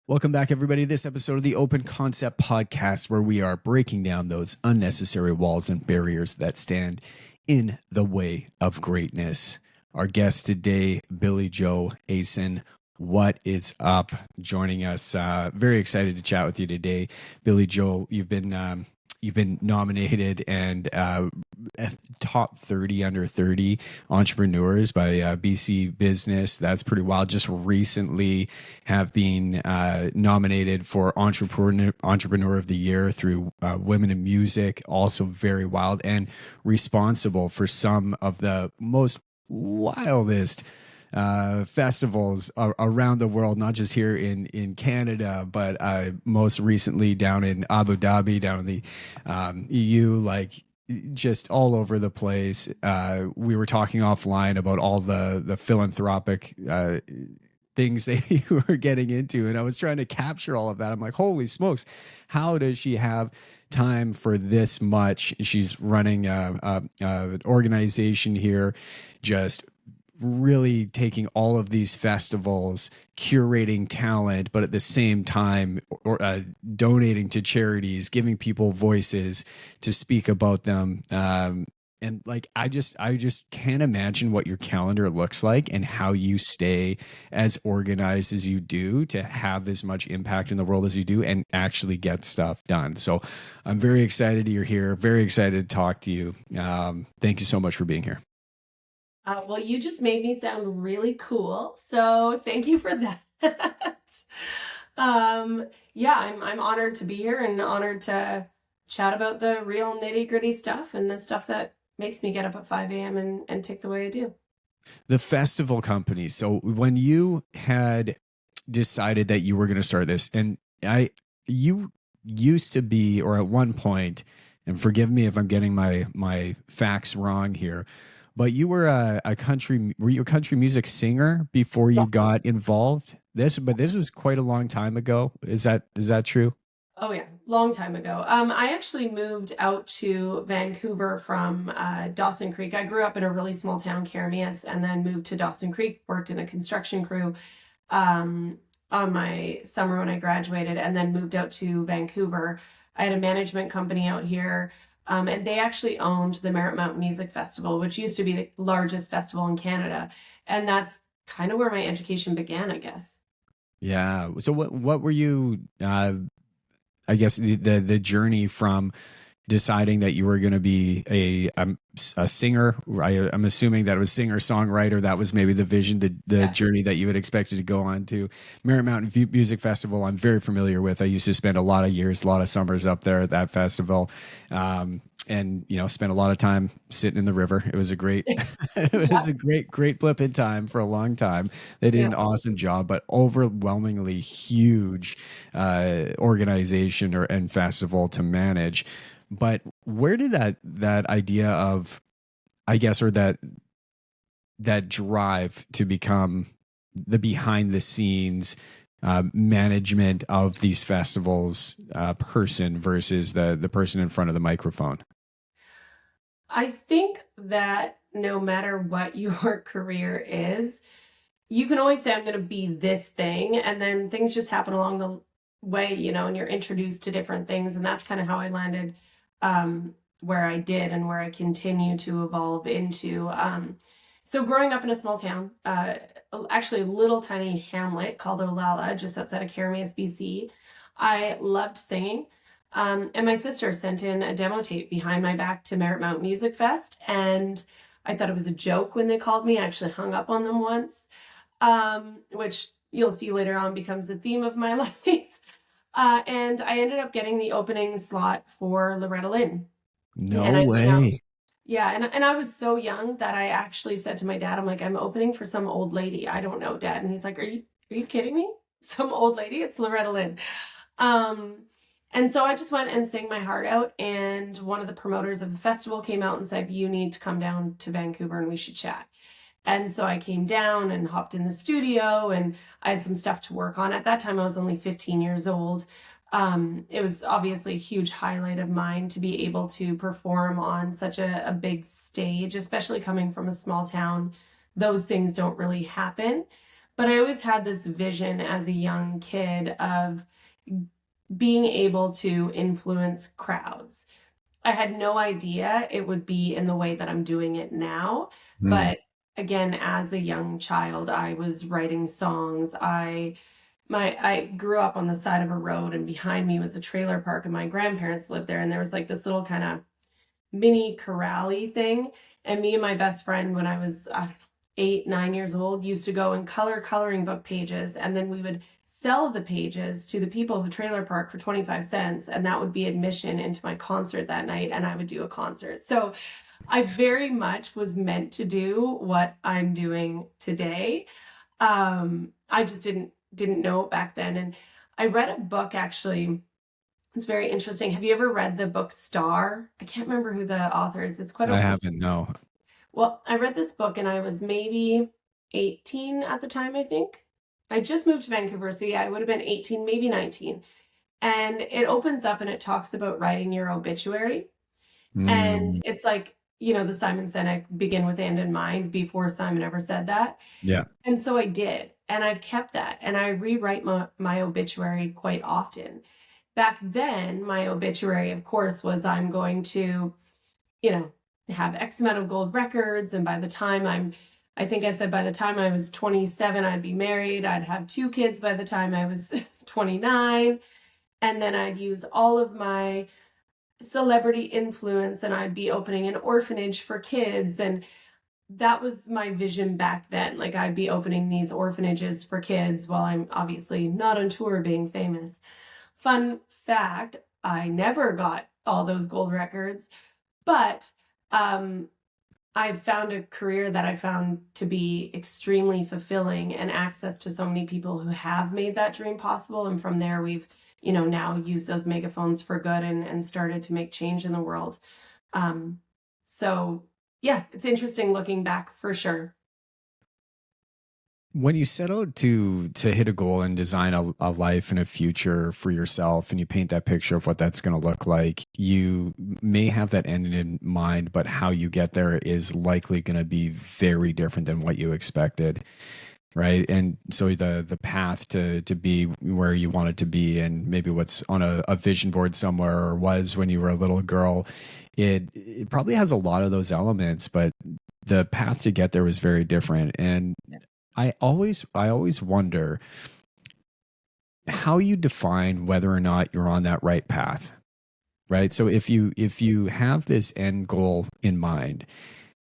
Welcome back, everybody, to this episode of the Open Concept Podcast, where we are breaking down those unnecessary walls and barriers that stand in the way of greatness. Our guest today, Billie-Jo Aasen. What is up? Joining us. Very excited to chat with you today. Billie-Jo, you've been nominated and top 30 under 30 entrepreneurs by BC Business. That's pretty wild. Just recently have been nominated for Entrepreneur of the Year through Women in Music. Also very wild, and responsible for some of the most wildest festivals around the world, not just here in Canada, but most recently down in Abu Dhabi, down in the EU, like just all over the place. We were talking offline about all the philanthropic things that you were getting into, and I was trying to capture all of that. I'm like, holy smokes, how does she have time for this much? She's running an organization here, just really taking all of these festivals, curating talent, but at the same time donating to charities, giving people voices to speak about them. And like, I just can't imagine what your calendar looks like and how you stay as organized as you do to have as much impact in the world as you do and actually get stuff done. So I'm very excited you're here. Very excited to talk to you. Thank you so much for being here. Well, you just made me sound really cool, so thank you for that. Yeah, I'm honored to be here and honored to chat about the real nitty-gritty stuff and the stuff that makes me get up at 5 a.m. and tick the way I do. The festival company. So when you had decided that you were going to start this, and you used to be, or at one point, and forgive me if I'm getting my facts wrong here, but you were a country music singer before you got involved? This was quite a long time ago. Is that true? Oh yeah, long time ago. I actually moved out to Vancouver from Dawson Creek. I grew up in a really small town, Karamias, and then moved to Dawson Creek, worked in a construction crew on my summer when I graduated, and then moved out to Vancouver. I had a management company out here. And they actually owned the Merritt Mountain Music Festival, which used to be the largest festival in Canada. And that's kind of where my education began, I guess. Yeah. So what were you, I guess the journey from deciding that you were going to be a singer? I'm assuming that it was singer-songwriter. That was maybe the vision, the journey that you had expected to go on to. Merritt Mountain Music Festival, I'm very familiar with. I used to spend a lot of summers up there at that festival. And spent a lot of time sitting in the river. It was a great, great blip in time for a long time. They did an awesome job, but overwhelmingly huge organization and festival to manage. But where did that idea of, I guess, or that drive to become the behind the scenes management of these festivals person versus the person in front of the microphone? I think that no matter what your career is, you can always say, I'm going to be this thing. And then things just happen along the way, and you're introduced to different things. And that's kind of how I landed where I did and where I continue to evolve into. So growing up in a small town, actually a little tiny hamlet called Olalla, just outside of Karamias, BC, I loved singing. And my sister sent in a demo tape behind my back to Merritt Mountain Music Fest. And I thought it was a joke when they called me. I actually hung up on them once, which you'll see later on becomes the theme of my life. And I ended up getting the opening slot for Loretta Lynn. No way. Yeah, and I was so young that I actually said to my dad, I'm like, I'm opening for some old lady. I don't know, Dad. And he's like, are you kidding me? Some old lady? It's Loretta Lynn. Um, and so I just went and sang my heart out. And one of the promoters of the festival came out and said, you need to come down to Vancouver and we should chat. And so I came down and hopped in the studio and I had some stuff to work on. At that time, I was only 15 years old. It was obviously a huge highlight of mine to be able to perform on such a big stage, especially coming from a small town. Those things don't really happen. But I always had this vision as a young kid of being able to influence crowds. I had no idea it would be in the way that I'm doing it now. Mm. But again, as a young child, I was writing songs. I grew up on the side of a road and behind me was a trailer park and my grandparents lived there and there was like this little kind of mini corral-y thing. And me and my best friend, when I was, I don't know, 8, 9 years old, used to go and color coloring book pages. And then we would sell the pages to the people of the trailer park for 25 cents. And that would be admission into my concert that night. And I would do a concert. So I very much was meant to do what I'm doing today. I just didn't know it back then. And I read a book actually. It's very interesting. Have you ever read the book Star? I can't remember who the author is. It's quite I a haven't, no. well, I read this book and I was maybe 18 at the time, I think. I just moved to Vancouver, so yeah, I would have been 18, maybe 19. And it opens up and it talks about writing your obituary. And Mm, it's like, the Simon Sinek begin with end in mind before Simon ever said that. yeah. And so I did. And I've kept that. And I rewrite my obituary quite often. Back then, my obituary, of course, was I'm going to, you know, have X amount of gold records. And I think I said by the time I was 27, I'd be married. I'd have 2 kids by the time I was 29. And then I'd use all of my celebrity influence and I'd be opening an orphanage for kids. And that was my vision back then. Like I'd be opening these orphanages for kids while I'm obviously not on tour being famous. Fun fact, I never got all those gold records, but um, I've found a career that I found to be extremely fulfilling and access to so many people who have made that dream possible. And from there, we've, now used those megaphones for good and started to make change in the world. Um, so yeah, it's interesting looking back for sure. When you set out to hit a goal and design a life and a future for yourself and you paint that picture of what that's going to look like, you may have that end in mind, but how you get there is likely going to be very different than what you expected. Right. And so the path to be where you wanted to be and maybe what's on a vision board somewhere or was when you were a little girl, it probably has a lot of those elements, but the path to get there was very different. And I always wonder how you define whether or not you're on that right path. Right. So if you have this end goal in mind,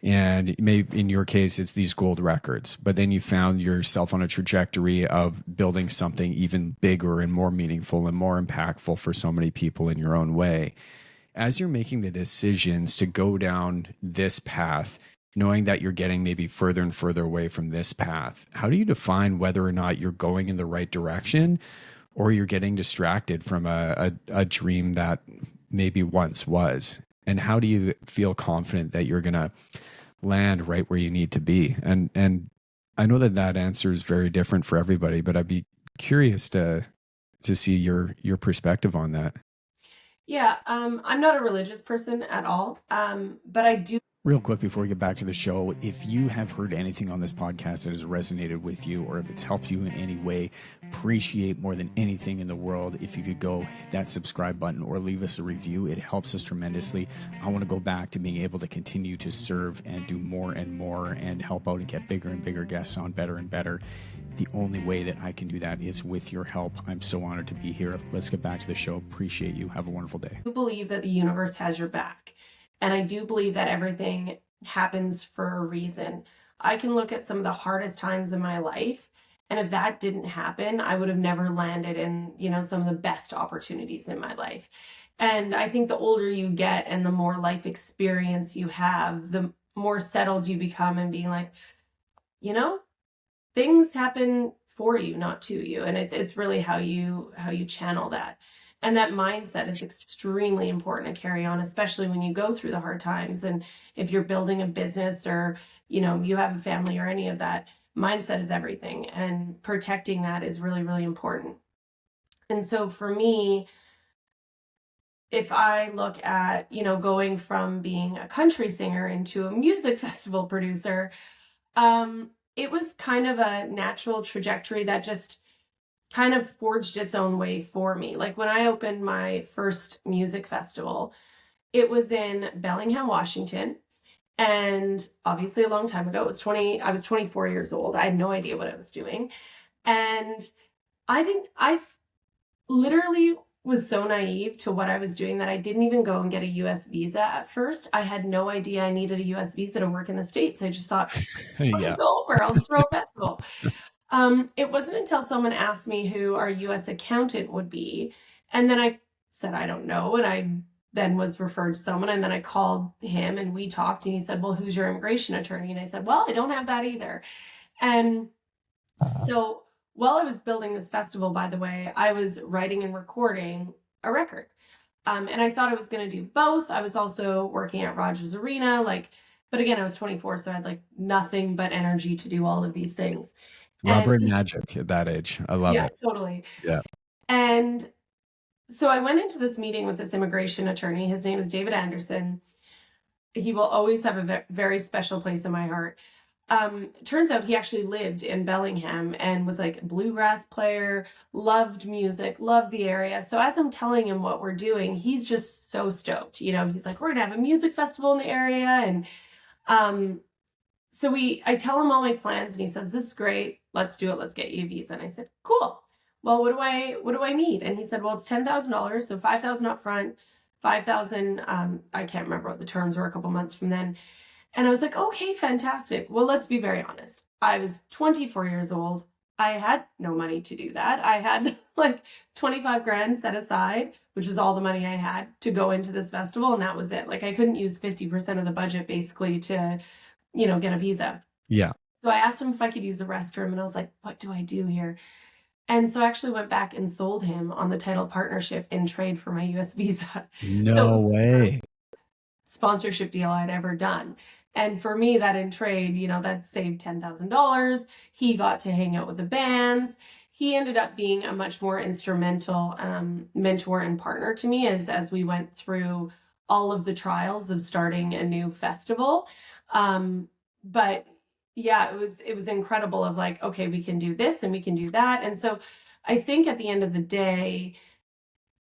and maybe in your case, it's these gold records, but then you found yourself on a trajectory of building something even bigger and more meaningful and more impactful for so many people in your own way. As you're making the decisions to go down this path, knowing that you're getting maybe further and further away from this path, how do you define whether or not you're going in the right direction or you're getting distracted from a dream that maybe once was? And how do you feel confident that you're going to land right where you need to be? And I know that answer is very different for everybody, but I'd be curious to see your perspective on that. Yeah, I'm not a religious person at all, but I do. Real quick before we get back to the show, if you have heard anything on this podcast that has resonated with you or if it's helped you in any way, appreciate more than anything in the world if you could go hit that subscribe button or leave us a review. It helps us tremendously. I want to go back to being able to continue to serve and do more and more and help out and get bigger and bigger guests on, better and better. The only way that I can do that is with your help. I'm so honored to be here. Let's get back to the show. Appreciate you. Have a wonderful day. I believe that the universe has your back. And I do believe that everything happens for a reason. I can look at some of the hardest times in my life, and if that didn't happen, I would have never landed in, some of the best opportunities in my life. And I think the older you get and the more life experience you have, the more settled you become in being like, you know, things happen for you, not to you. And it's really how you channel that. And that mindset is extremely important to carry on, especially when you go through the hard times. And if you're building a business or, you know, you have a family or any of that, mindset is everything. And protecting that is really, really important. And so for me, if I look at, you know, going from being a country singer into a music festival producer, it was kind of a natural trajectory that just kind of forged its own way for me. Like when I opened my first music festival, it was in Bellingham, Washington. And obviously a long time ago, I was 24 years old. I had no idea what I was doing. And I literally was so naive to what I was doing that I didn't even go and get a US visa at first. I had no idea I needed a US visa to work in the States. I just thought, I'll just go over, I'll just throw a festival. It wasn't until someone asked me who our US accountant would be. And then I said, I don't know. And I then was referred to someone. And then I called him and we talked and he said, well, who's your immigration attorney? And I said, well, I don't have that either. And so while I was building this festival, by the way, I was writing and recording a record. And I thought I was going to do both. I was also working at Rogers Arena, but again, I was 24, so I had like nothing but energy to do all of these things. Rubber magic at that age. I love it. Totally. Yeah. And so I went into this meeting with this immigration attorney. His name is David Anderson. He will always have a very special place in my heart. Turns out he actually lived in Bellingham and was like a bluegrass player, loved music, loved the area. So as I'm telling him what we're doing, he's just so stoked. You know, he's like, we're gonna have a music festival in the area. And so I tell him all my plans and he says, this is great. Let's do it. Let's get you a visa. And I said, cool. Well, what do I need? And he said, well, it's $10,000. So 5,000 up front, 5,000. I can't remember what the terms were a couple months from then. And I was like, okay, fantastic. Well, let's be very honest. I was 24 years old. I had no money to do that. I had like 25 grand set aside, which was all the money I had to go into this festival. And that was it. Like I couldn't use 50% of the budget basically to, you know, get a visa. Yeah. So I asked him if I could use the restroom and I was like, what do I do here? And so I actually went back and sold him on the title partnership in trade for my US visa. No way. Sponsorship deal I'd ever done. And for me, that in trade, you know, that saved $10,000. He got to hang out with the bands. He ended up being a much more instrumental mentor and partner to me as we went through all of the trials of starting a new festival. But yeah, it was incredible of like, okay, we can do this and we can do that. And so I think at the end of the day,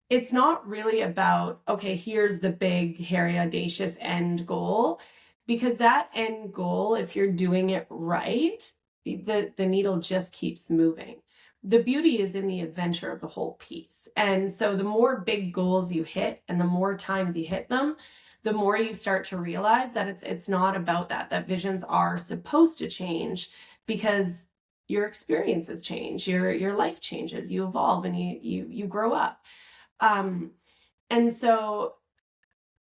it's not really about, okay, here's the big, hairy, audacious end goal, because that end goal, if you're doing it right, the needle just keeps moving. The beauty is in the adventure of the whole piece. And so the more big goals you hit and the more times you hit them, the more you start to realize that it's not about that visions are supposed to change because your experiences change, your life changes, you evolve and you grow up. And so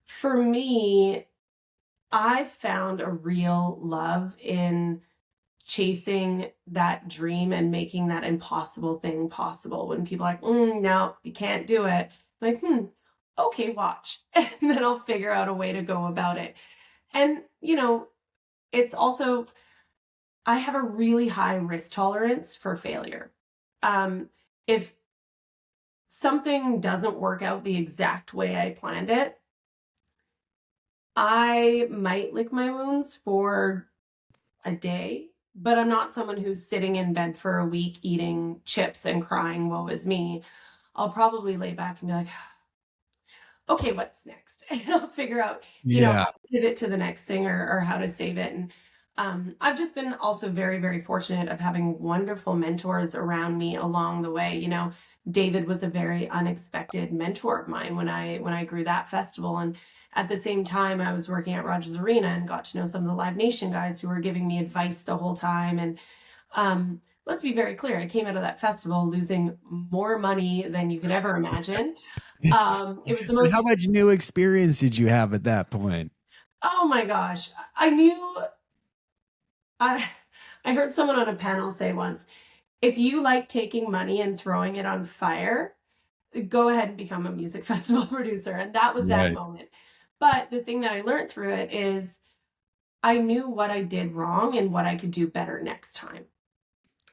for me, I've found a real love in chasing that dream and making that impossible thing possible. When people are like, no, you can't do it. I'm like, okay, watch. And then I'll figure out a way to go about it. And, you know, it's also, I have a really high risk tolerance for failure. If something doesn't work out the exact way I planned it, I might lick my wounds for a day, but I'm not someone who's sitting in bed for a week eating chips and crying, woe is me. I'll probably lay back and be like, okay, what's next? And I'll figure out, you know, how to pivot to the next thing or how to save it. And I've just been also very, very fortunate of having wonderful mentors around me along the way. You know, David was a very unexpected mentor of mine when I grew that festival. And at the same time, I was working at Rogers Arena and got to know some of the Live Nation guys who were giving me advice the whole time. And let's be very clear, I came out of that festival losing more money than you could ever imagine. It was the But most, how much new experience did you have at that point? oh my gosh. I knew, I, I heard someone on a panel say once, if you like taking money and throwing it on fire, go ahead and become a music festival producer. And that was that Right. moment. But the thing that I learned through it is I knew what I did wrong and what I could do better next time.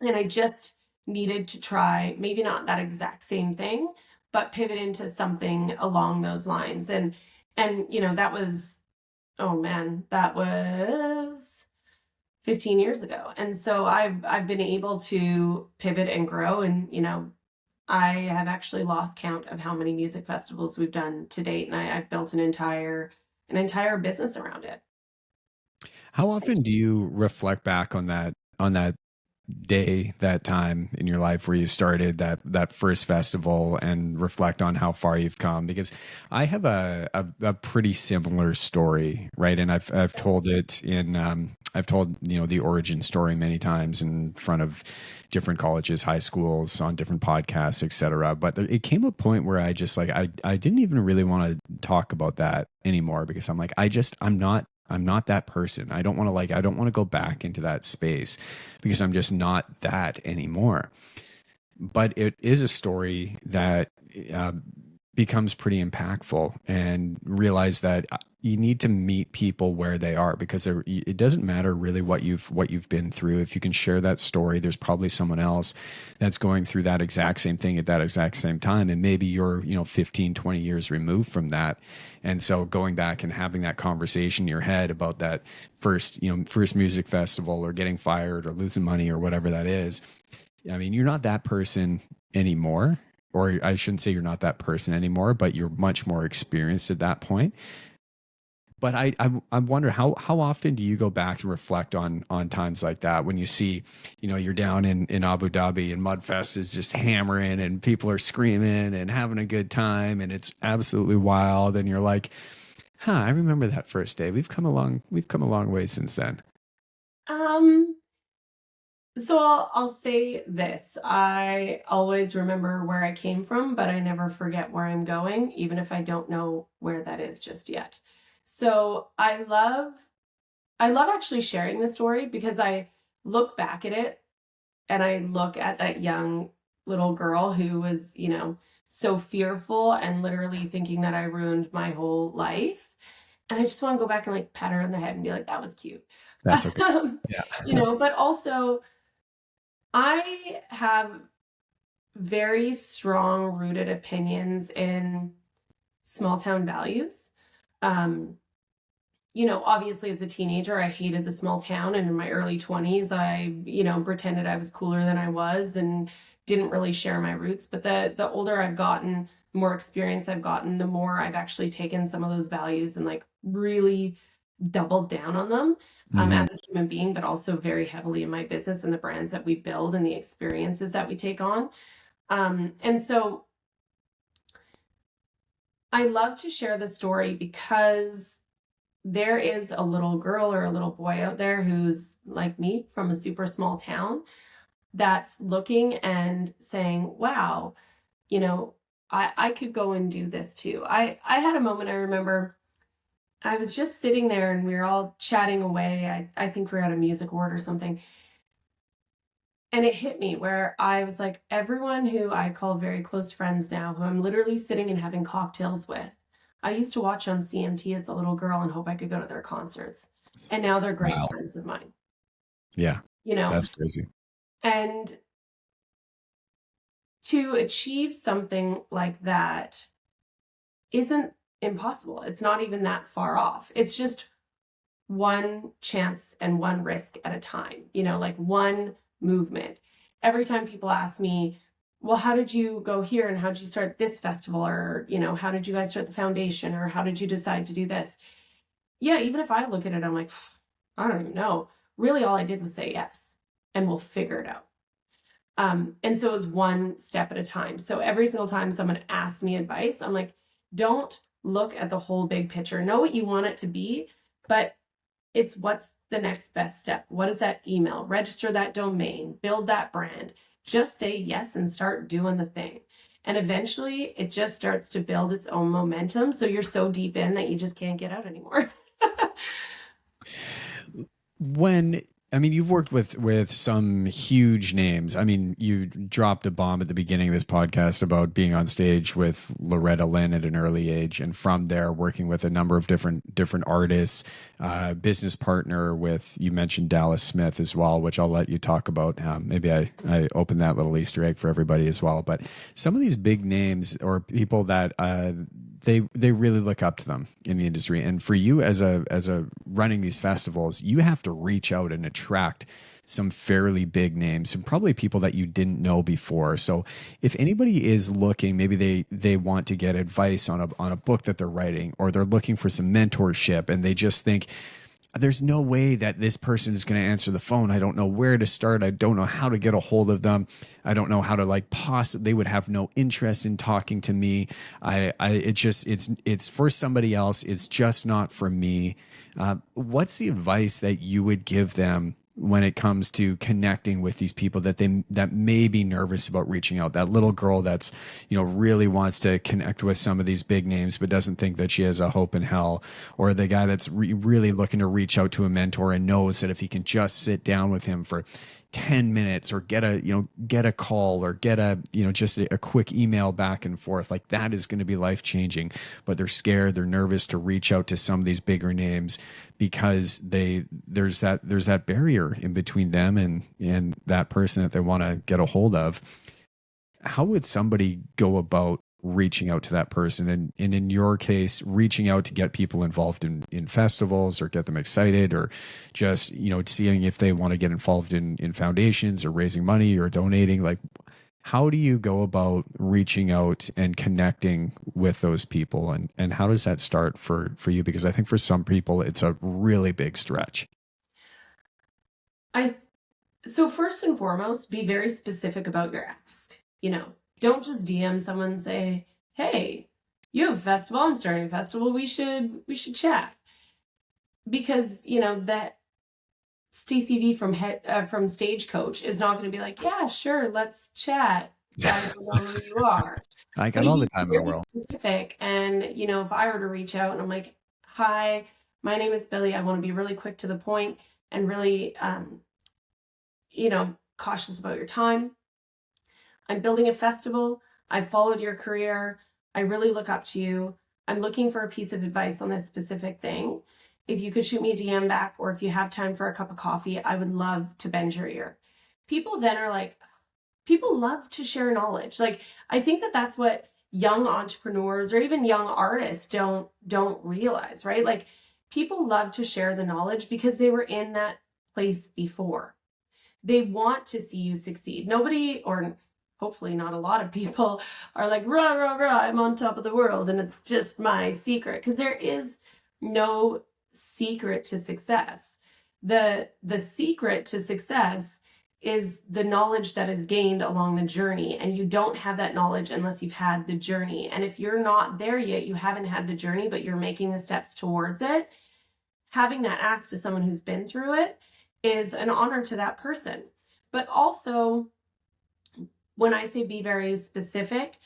And I just needed to try, maybe not that exact same thing, but pivot into something along those lines. And that was, oh man, that was 15 years ago. And so I've been able to pivot and grow, and I have actually lost count of how many music festivals we've done to date, and I've built an entire business around it. How often do you reflect back on that day, that time in your life where you started that first festival and reflect on how far you've come? Because I have a pretty similar story, right? And I've told it in I've told the origin story many times in front of different colleges, high schools, on different podcasts, etc. But it came a point where I just like I didn't even really want to talk about that anymore, because I'm like, I'm not that person. I don't want to go back into that space, because I'm just not that anymore. But it is a story that uh, becomes pretty impactful, and realize that you need to meet people where they are, because it doesn't matter really what you've been through. If you can share that story, there's probably someone else that's going through that exact same thing at that exact same time, and maybe you're 15, 20 years removed from that. And so going back and having that conversation in your head about that first music festival, or getting fired, or losing money, or whatever that is, I mean, you're not that person anymore. Or I shouldn't say you're not that person anymore, but you're much more experienced at that point. But I wonder, how often do you go back and reflect on times like that, when you see, you're down in Abu Dhabi, and Mudfest is just hammering, and people are screaming and having a good time, and it's absolutely wild, and you're like, huh, I remember that first day. We've come a long way since then. Um, so I'll say this. I always remember where I came from, but I never forget where I'm going, even if I don't know where that is just yet. So I love actually sharing the story, because I look back at it and I look at that young little girl who was, so fearful and literally thinking that I ruined my whole life. And I just want to go back and like pat her on the head and be like, that was cute. That's okay. Um, Yeah. but also I have very strong rooted opinions in small town values. Um, obviously as a teenager, I hated the small town. And in my early 20s, I, pretended I was cooler than I was and didn't really share my roots. But the older I've gotten, the more experience I've gotten, the more I've actually taken some of those values and like really doubled down on them, Mhm. as a human being, but also very heavily in my business and the brands that we build and the experiences that we take on. And so I love to share the story, because there is a little girl or a little boy out there who's like me, from a super small town, that's looking and saying, wow, you know, I could go and do this too. I had a moment, I remember I was just sitting there and we were all chatting away. I think we were at a music award or something. And it hit me where I was like, everyone who I call very close friends now, who I'm literally sitting and having cocktails with, I used to watch on CMT as a little girl and hope I could go to their concerts. And now they're great Wow. friends of mine, Yeah, you know? that's crazy. And to achieve something like that isn't impossible. It's not even that far off. It's just one chance and one risk at a time, like one movement. Every time people ask me, well, how did you go here and how did you start this festival? Or, how did you guys start the foundation? Or how did you decide to do this? Yeah, even if I look at it, I'm like, I don't even know. Really, all I did was say yes, and we'll figure it out. And so it was one step at a time. So every single time someone asks me advice, I'm like, don't look at the whole big picture. Know what you want it to be, but it's what's the next best step? What is that email? Register that domain, build that brand. Just say yes and start doing the thing. And eventually it just starts to build its own momentum. So you're so deep in that you just can't get out anymore. When you've worked with some huge names. I mean, you dropped a bomb at the beginning of this podcast about being on stage with Loretta Lynn at an early age, and from there working with a number of different artists, business partner with, you mentioned Dallas Smith as well, which I'll let you talk about. Maybe I open that little Easter egg for everybody as well. But some of these big names or people that they really look up to them in the industry. And for you as a running these festivals, you have to reach out and attract some fairly big names and probably people that you didn't know before. So if anybody is looking, maybe they want to get advice on a book that they're writing, or they're looking for some mentorship and they just think, there's no way that this person is going to answer the phone. I don't know where to start. I don't know how to get a hold of them. I don't know how to they would have no interest in talking to me. It's for somebody else. It's just not for me. What's the advice that you would give them when it comes to connecting with these people that may be nervous about reaching out? That little girl that's, really wants to connect with some of these big names, but doesn't think that she has a hope in hell, or the guy that's really looking to reach out to a mentor and knows that if he can just sit down with him for 10 minutes or get a call or get just a quick email back and forth, like that is going to be life changing, but they're scared, they're nervous to reach out to some of these bigger names because there's that barrier in between them and that person that they want to get a hold of. How would somebody go about reaching out to that person, and in your case, reaching out to get people involved in festivals or get them excited, or just seeing if they want to get involved in foundations or raising money or donating? Like, how do you go about reaching out and connecting with those people, and how does that start for you? Because I think for some people it's a really big stretch. I So first and foremost, be very specific about your ask. Don't just DM someone and say, "Hey, you have a festival, I'm starting a festival, we should chat." Because, that Stacey V from Stagecoach is not going to be like, "Yeah, sure, let's chat. I don't know who you are." I But got if all you the be time in the very world. specific, and if I were to reach out and I'm like, "Hi, my name is Billy. I want to be really quick to the point and really cautious about your time. I'm building a festival. I followed your career. I really look up to you. I'm looking for a piece of advice on this specific thing. If you could shoot me a DM back, or if you have time for a cup of coffee, I would love to bend your ear." People then are like, people love to share knowledge. Like, I think that that's what young entrepreneurs or even young artists don't realize, right? Like, people love to share the knowledge because they were in that place before. They want to see you succeed. Nobody, or hopefully not a lot of people, are like, "Rah, rah, rah, I'm on top of the world and it's just my secret." Because there is no secret to success. The secret to success is the knowledge that is gained along the journey. And you don't have that knowledge unless you've had the journey. And if you're not there yet, you haven't had the journey, but you're making the steps towards it, having that ask to someone who's been through it is an honor to that person. But also, when I say be very specific,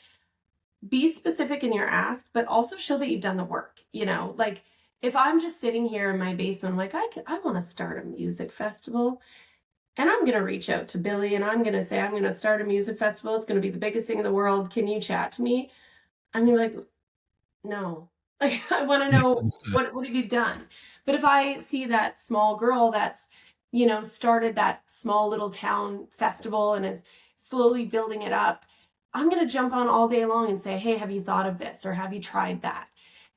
be specific in your ask, but also show that you've done the work. Like, if I'm just sitting here in my basement, I'm like, I want to start a music festival, and I'm going to reach out to Billy and I'm going to say, "I'm going to start a music festival. It's going to be the biggest thing in the world. Can you chat to me?" I'm going to be like, "No." Like, I want to know, what have you done? But if I see that small girl that's, started that small little town festival and is slowly building it up, I'm going to jump on all day long and say, "Hey, have you thought of this? Or have you tried that?"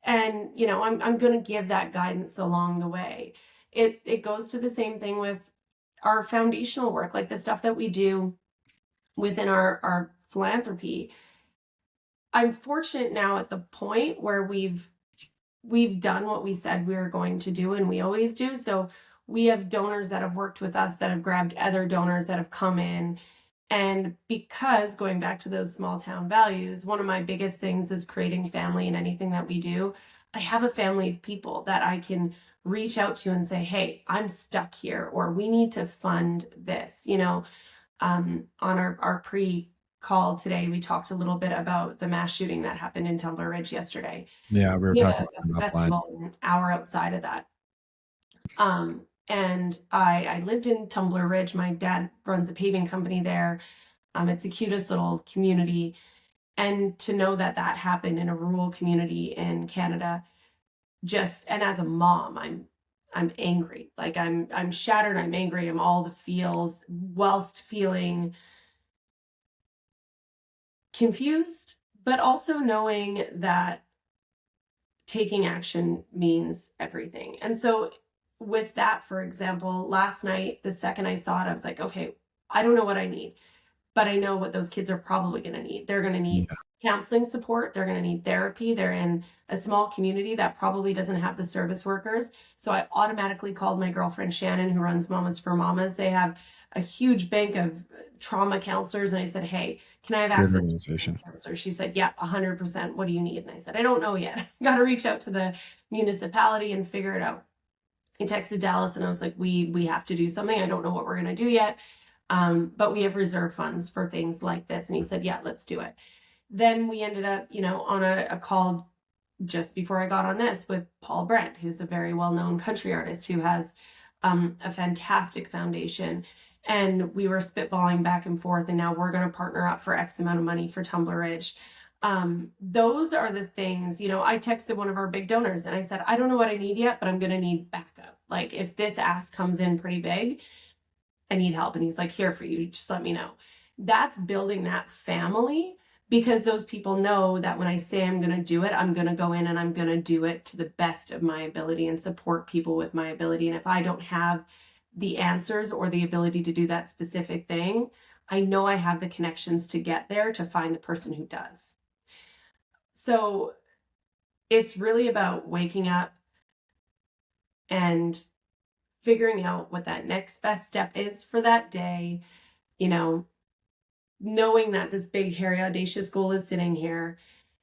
And, I'm going to give that guidance along the way. It goes to the same thing with our foundational work, like the stuff that we do within our philanthropy. I'm fortunate now at the point where we've done what we said we were going to do, and we always do. So we have donors that have worked with us that have grabbed other donors that have come in. And because, going back to those small town values, one of my biggest things is creating family in anything that we do. I have a family of people that I can reach out to and say, "Hey, I'm stuck here," or "We need to fund this," on our pre call today, we talked a little bit about the mass shooting that happened in Tumbler Ridge yesterday. Yeah, we were We had talking a about that offline. festival an hour outside of that. And I lived in Tumbler Ridge. My dad runs a paving company there. It's the cutest little community. And to know that that happened in a rural community in Canada, and as a mom, I'm angry. Like I'm shattered, I'm angry, I'm all the feels, whilst feeling confused, but also knowing that taking action means everything. And so with that, for example, last night, the second I saw it, I was like, okay, I don't know what I need, but I know what those kids are probably going to need. They're going to need counseling support. They're going to need therapy. They're in a small community that probably doesn't have the service workers. So I automatically called my girlfriend Shannon, who runs Mamas for Mamas. They have a huge bank of trauma counselors. And I said, hey, can I have Great access to organization. a counselor? She said, yeah, 100%. What do you need? And I said, I don't know yet. I got to reach out to the municipality and figure it out. I texted Dallas and I was like, we have to do something. I don't know what we're going to do yet. But we have reserve funds for things like this. And he said, yeah, let's do it. Then we ended up, on a call just before I got on this with Paul Brent, who's a very well-known country artist who has a fantastic foundation. And we were spitballing back and forth, and now we're going to partner up for X amount of money for Tumbler Ridge. Those are the things, I texted one of our big donors and I said, I don't know what I need yet, but I'm going to need backup. Like if this ask comes in pretty big, I need help. And he's like, here for you, just let me know. That's building that family, because those people know that when I say I'm going to do it, I'm going to go in and I'm going to do it to the best of my ability and support people with my ability. And if I don't have the answers or the ability to do that specific thing, I know I have the connections to get there to find the person who does. So it's really about waking up and figuring out what that next best step is for that day, knowing that this big, hairy, audacious goal is sitting here,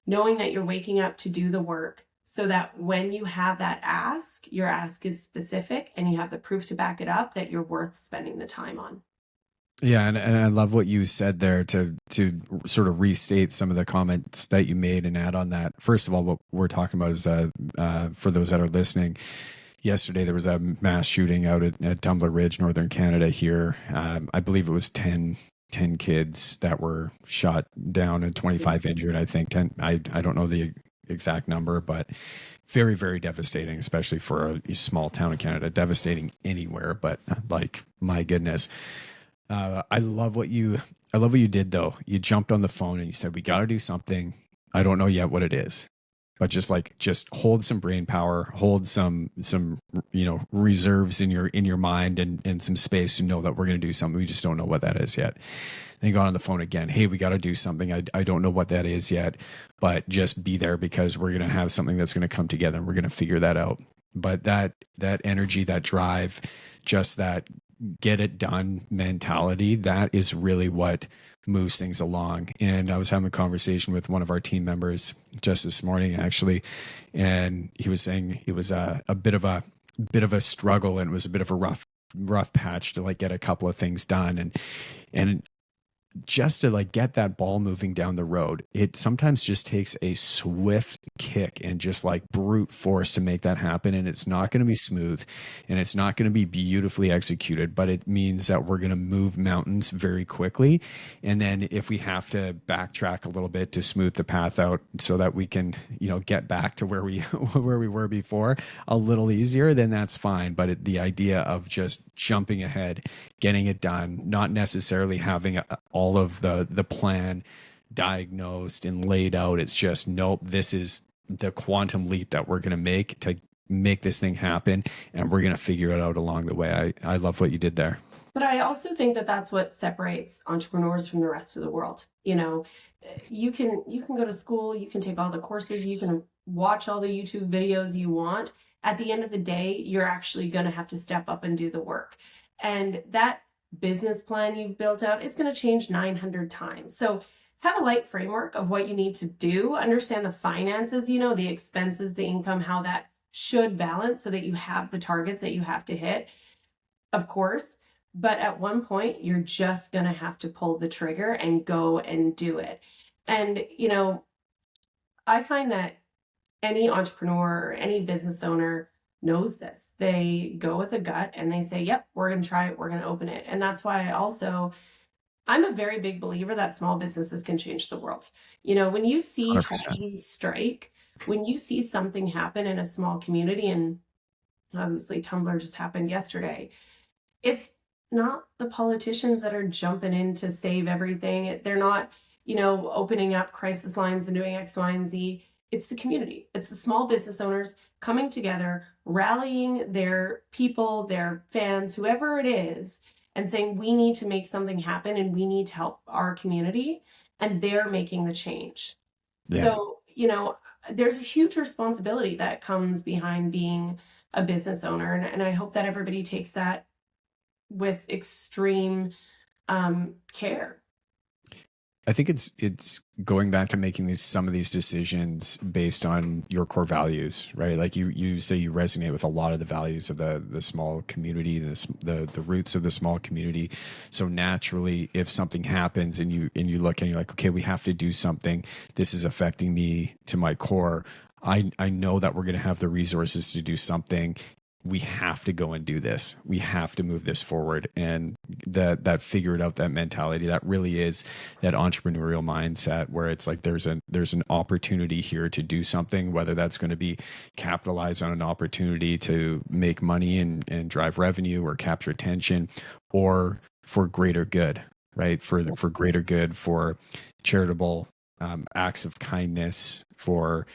knowing that you're waking up to do the work so that when you have that ask, your ask is specific and you have the proof to back it up that you're worth spending the time on. Yeah, and I love what you said there to sort of restate some of the comments that you made and add on that. First of all, what we're talking about is for those that are listening, yesterday there was a mass shooting out at Tumbler Ridge, Northern Canada here. I believe it was 10 kids that were shot down and 25 injured, I think. 10, I don't know the exact number, but very, very devastating, especially for a small town in Canada. Devastating anywhere, but like, my goodness. I love what you did though. You jumped on the phone and you said, we got to do something. I don't know yet what it is, but just hold some brain power, hold some reserves in your mind and some space to know that we're going to do something. We just don't know what that is yet. Then you got on the phone again. Hey, we got to do something. I don't know what that is yet, but just be there because we're going to have something that's going to come together and we're going to figure that out. But that energy, that drive, just that get it done mentality, that is really what moves things along. And I was having a conversation with one of our team members just this morning, actually, and he was saying it was a bit of a struggle, and it was a bit of a rough patch to get a couple of things done, and just to get that ball moving down the road, it sometimes just takes a swift kick and just brute force to make that happen. And it's not going to be smooth and it's not going to be beautifully executed, but it means that we're going to move mountains very quickly. And then if we have to backtrack a little bit to smooth the path out so that we can, get back to where we were before a little easier, then that's fine. But the idea of just jumping ahead, getting it done, not necessarily having all of the plan diagnosed and laid out. It's just, nope, this is the quantum leap that we're going to make this thing happen. And we're going to figure it out along the way. I love what you did there. But I also think that that's what separates entrepreneurs from the rest of the world. You can go to school, you can take all the courses, you can watch all the YouTube videos you want. At the end of the day, you're actually going to have to step up and do the work. And that business plan you've built out, it's going to change 900 times. So have a light framework of what you need to do, understand the finances, the expenses, the income, how that should balance so that you have the targets that you have to hit. Of course, But at one point, you're just going to have to pull the trigger and go and do it. And, I find that any entrepreneur or any business owner knows this. They go with a gut and they say, yep, we're going to try it. We're going to open it. And that's why I'm a very big believer that small businesses can change the world. When you see 100%. tragedy strike, when you see something happen in a small community, and obviously Tumblr just happened yesterday, it's not the politicians that are jumping in to save everything. They're not, opening up crisis lines and doing X, Y, and Z. It's the community. It's the small business owners coming together, rallying their people, their fans, whoever it is, and saying, we need to make something happen and we need to help our community. And they're making the change. Yeah. So, there's a huge responsibility that comes behind being a business owner. And I hope that everybody takes that with extreme care. I think it's going back to making some of these decisions based on your core values, right? Like you say you resonate with a lot of the values of the small community, the roots of the small community. So naturally, if something happens and you look and you're like, okay, we have to do something. This is affecting me to my core. I know that we're going to have the resources to do something. We have to go and do this. We have to move this forward. And that figure it out, that mentality, that really is that entrepreneurial mindset where it's like there's an opportunity here to do something, whether that's going to be capitalize on an opportunity to make money and drive revenue or capture attention, or for greater good, right? For greater good, for charitable acts of kindness, for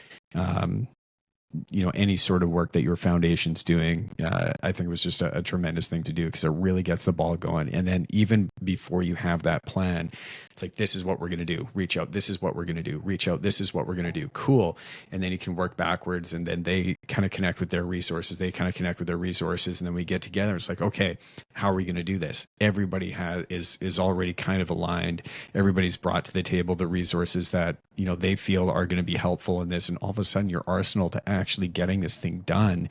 any sort of work that your foundation's doing. I think it was just a tremendous thing to do because it really gets the ball going. And then even before you have that plan, it's like, this is what we're going to do. Reach out. This is what we're going to do. Reach out. This is what we're going to do. Cool. And then you can work backwards, and then they kind of connect with their resources. They kind of connect with their resources. And then we get together. It's like, okay, how are we going to do this? Everybody is already kind of aligned. Everybody's brought to the table the resources that, they feel are going to be helpful in this. And all of a sudden your arsenal to actually getting this thing done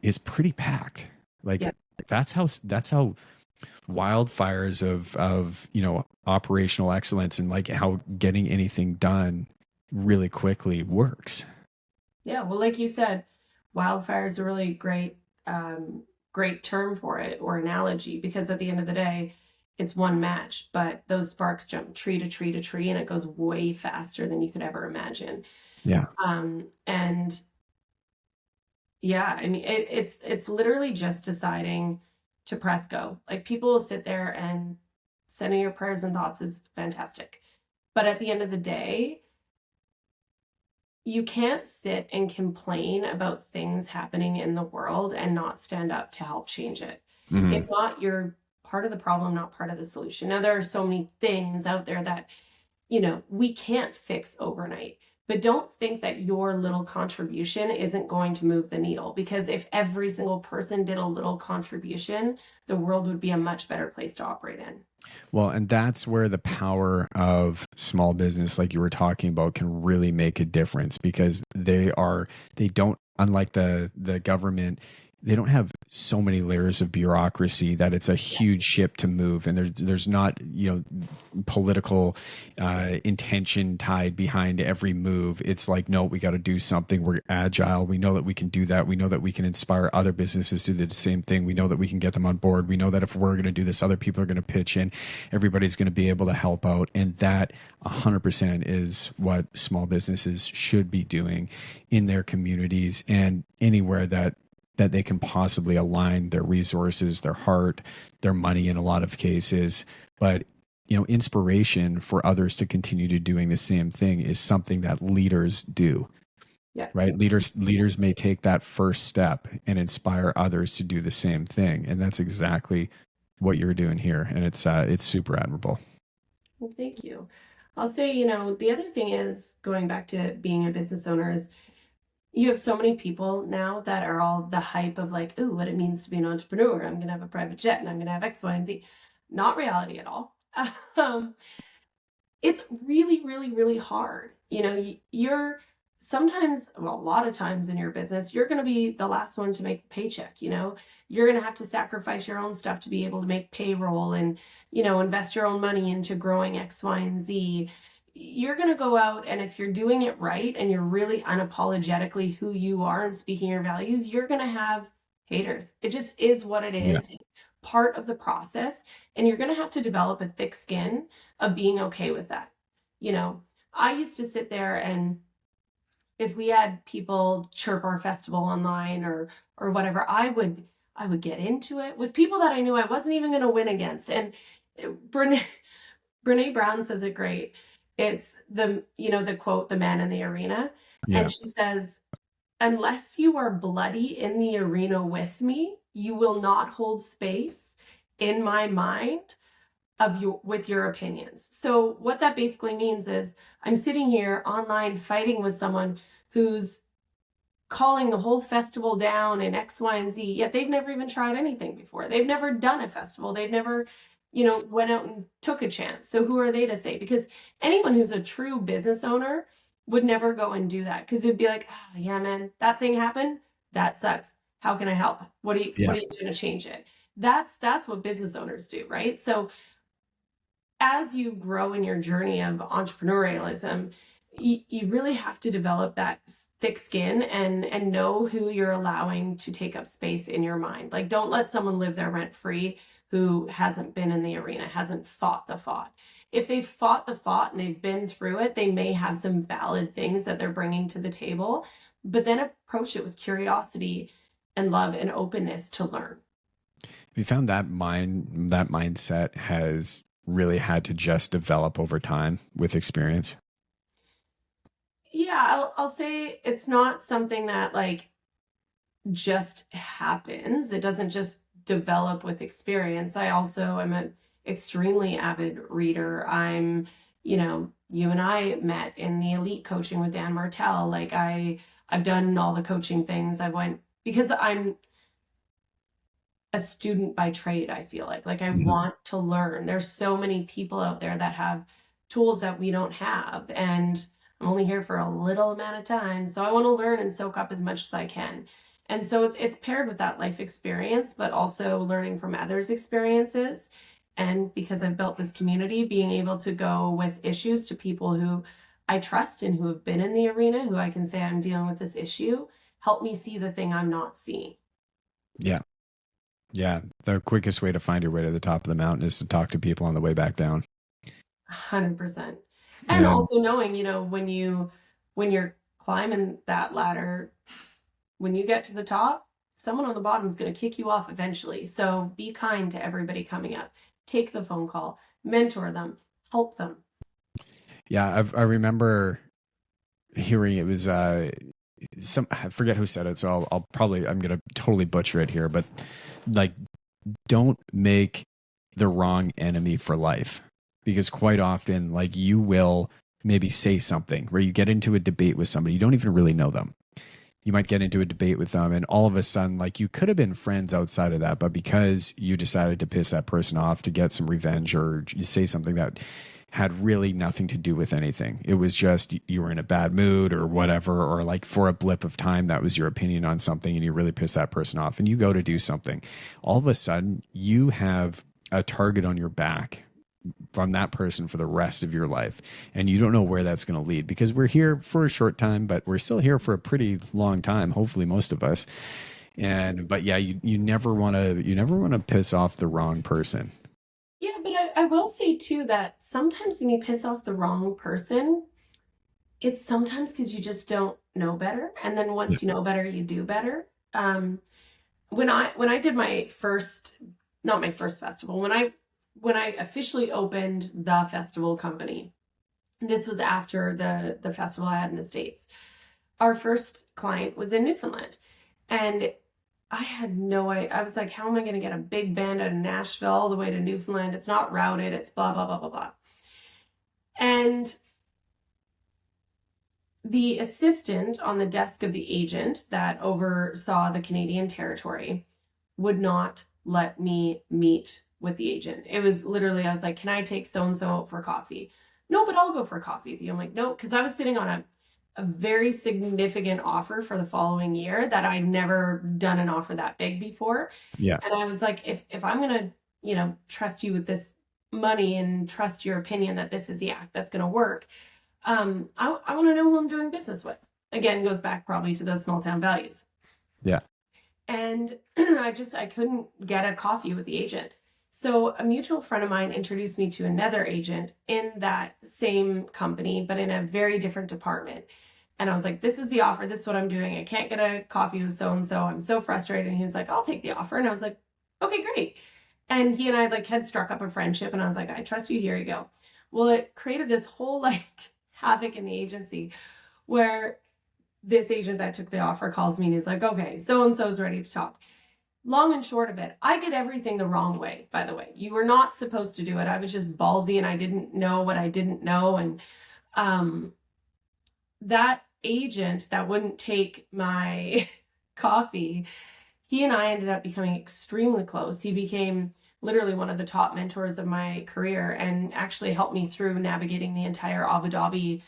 is pretty packed. Like, Yeah. that's how wildfires of operational excellence and like how getting anything done really quickly works. Yeah. Well, like you said, wildfire is a really great term for it, or analogy, because at the end of the day, it's one match, but those sparks jump tree to tree to tree, and it goes way faster than you could ever imagine. Yeah. And yeah, I mean, it's literally just deciding to press go. Like, people will sit there, and sending your prayers and thoughts is fantastic. But at the end of the day, you can't sit and complain about things happening in the world and not stand up to help change it. Mhm. If not, you're part of the problem, not part of the solution. Now, there are so many things out there that, we can't fix overnight. But don't think that your little contribution isn't going to move the needle, because if every single person did a little contribution, the world would be a much better place to operate in. Well, and that's where the power of small business, like you were talking about, can really make a difference, because they don't, unlike the government, they don't have so many layers of bureaucracy that it's a huge ship to move, and there's not political intention tied behind every move. It's like, no, we got to do something. We're agile. We know that we can do that. We know that we can inspire other businesses to do the same thing. We know that we can get them on board. We know that if we're going to do this, other people are going to pitch in. Everybody's going to be able to help out, and that 100% is what small businesses should be doing in their communities and anywhere that they can possibly align their resources, their heart, their money in a lot of cases. But inspiration for others to continue to doing the same thing is something that leaders do. Yeah. Right? Leaders may take that first step and inspire others to do the same thing. And that's exactly what you're doing here. And it's super admirable. Well, thank you. I'll say, the other thing is, going back to being a business owner, is you have so many people now that are all the hype of like, ooh, what it means to be an entrepreneur. I'm going to have a private jet and I'm going to have X, Y, and Z. Not reality at all. It's really, really, really hard. You're sometimes, well, a lot of times in your business, you're going to be the last one to make the paycheck. You're going to have to sacrifice your own stuff to be able to make payroll and, invest your own money into growing X, Y, and Z. You're going to go out, and if you're doing it right and you're really unapologetically who you are and speaking your values, you're going to have haters. It just is what it Yeah. is. It's part of the process, and you're going to have to develop a thick skin of being okay with that. I used to sit there, and if we had people chirp our festival online or whatever, I would get into it with people that I knew I wasn't even going to win against. And Brene, Brene Brown says it great. It's the quote, "The man in the arena," Yeah. and she says, "Unless you are bloody in the arena with me, you will not hold space in my mind with your opinions." So what that basically means is I'm sitting here online fighting with someone who's calling the whole festival down and X, Y, and Z, yet they've never even tried anything before. They've never done a festival. They've never, went out and took a chance. So who are they to say? Because anyone who's a true business owner would never go and do that, because it'd be like, oh, yeah, man, that thing happened. That sucks. How can I help? What are you Yeah. doing to change it? That's what business owners do, right? So as you grow in your journey of entrepreneurialism, you really have to develop that thick skin and know who you're allowing to take up space in your mind. Like, don't let someone live there rent free who hasn't been in the arena, hasn't fought the fought. If they've fought the fought and they've been through it, they may have some valid things that they're bringing to the table, but then approach it with curiosity and love and openness to learn. We found that mindset has really had to just develop over time with experience. Yeah, I'll say it's not something that like just happens. It doesn't just develop with experience. I also am an extremely avid reader. You and I met in the elite coaching with Dan Martell. Like I've done all the coaching things. I went because I'm a student by trade. I feel like I want to learn. There's so many people out there that have tools that we don't have, and I'm only here for a little amount of time, so I want to learn and soak up as much as I can. And so it's paired with that life experience, but also learning from others' experiences. And because I've built this community, being able to go with issues to people who I trust and who have been in the arena, who I can say I'm dealing with this issue, help me see the thing I'm not seeing. Yeah. Yeah. The quickest way to find your way to the top of the mountain is to talk to people on the way back down. 100%. And And also knowing, when you're climbing that ladder, when you get to the top, someone on the bottom is going to kick you off eventually. So be kind to everybody coming up. Take the phone call, mentor them, help them. yeah, I remember hearing it was I forget who said it, so I'm gonna totally butcher it here, but like, don't make the wrong enemy for life, because quite often, like, you will maybe say something where you get into a debate with somebody, you don't even really know them. You might get into a debate with them, and all of a sudden, like, you could have been friends outside of that, but because you decided to piss that person off to get some revenge, or you say something that had really nothing to do with anything. It was just you were in a bad mood or whatever, or like for a blip of time, that was your opinion on something and you really pissed that person off, and you go to do something. All of a sudden, you have a target on your back from that person for the rest of your life. And you don't know where that's going to lead, because we're here for a short time, but we're still here for a pretty long time, hopefully most of us. But yeah, you never want to piss off the wrong person. Yeah, but I will say too that sometimes when you piss off the wrong person, it's sometimes because you just don't know better. And then Yeah. once you know better, you do better. When I did my first, not my first festival, when I officially opened the festival company, this was after the festival I had in the States. Our first client was in Newfoundland, and I had no idea. I was like, how am I going to get a big band out of Nashville all the way to Newfoundland? It's not routed. It's blah, blah, blah, blah, blah. And the assistant on the desk of the agent that oversaw the Canadian territory would not let me meet with the agent. It was literally, I was like, can I take so-and-so out for coffee? No, but I'll go for coffee with you. I'm like, no, because I was sitting on a very significant offer for the following year that I'd never done an offer that big before. Yeah. And I was like, if I'm gonna, trust you with this money and trust your opinion that this is the act that's gonna work, I want to know who I'm doing business with. Again, goes back probably to those small town values. Yeah. And I couldn't get a coffee with the agent. So a mutual friend of mine introduced me to another agent in that same company, but in a very different department. And I was like, this is the offer. This is what I'm doing. I can't get a coffee with so-and-so. I'm so frustrated. And he was like, I'll take the offer. And I was like, okay, great. And he and I had struck up a friendship, and I was like, I trust you. Here you go. Well, it created this whole havoc in the agency where this agent that took the offer calls me and he's like, okay, so-and-so is ready to talk. Long and short of it, I did everything the wrong way, by the way. You were not supposed to do it. I was just ballsy and I didn't know what I didn't know. And that agent that wouldn't take my coffee, he and I ended up becoming extremely close. He became literally one of the top mentors of my career and actually helped me through navigating the entire Abu Dhabi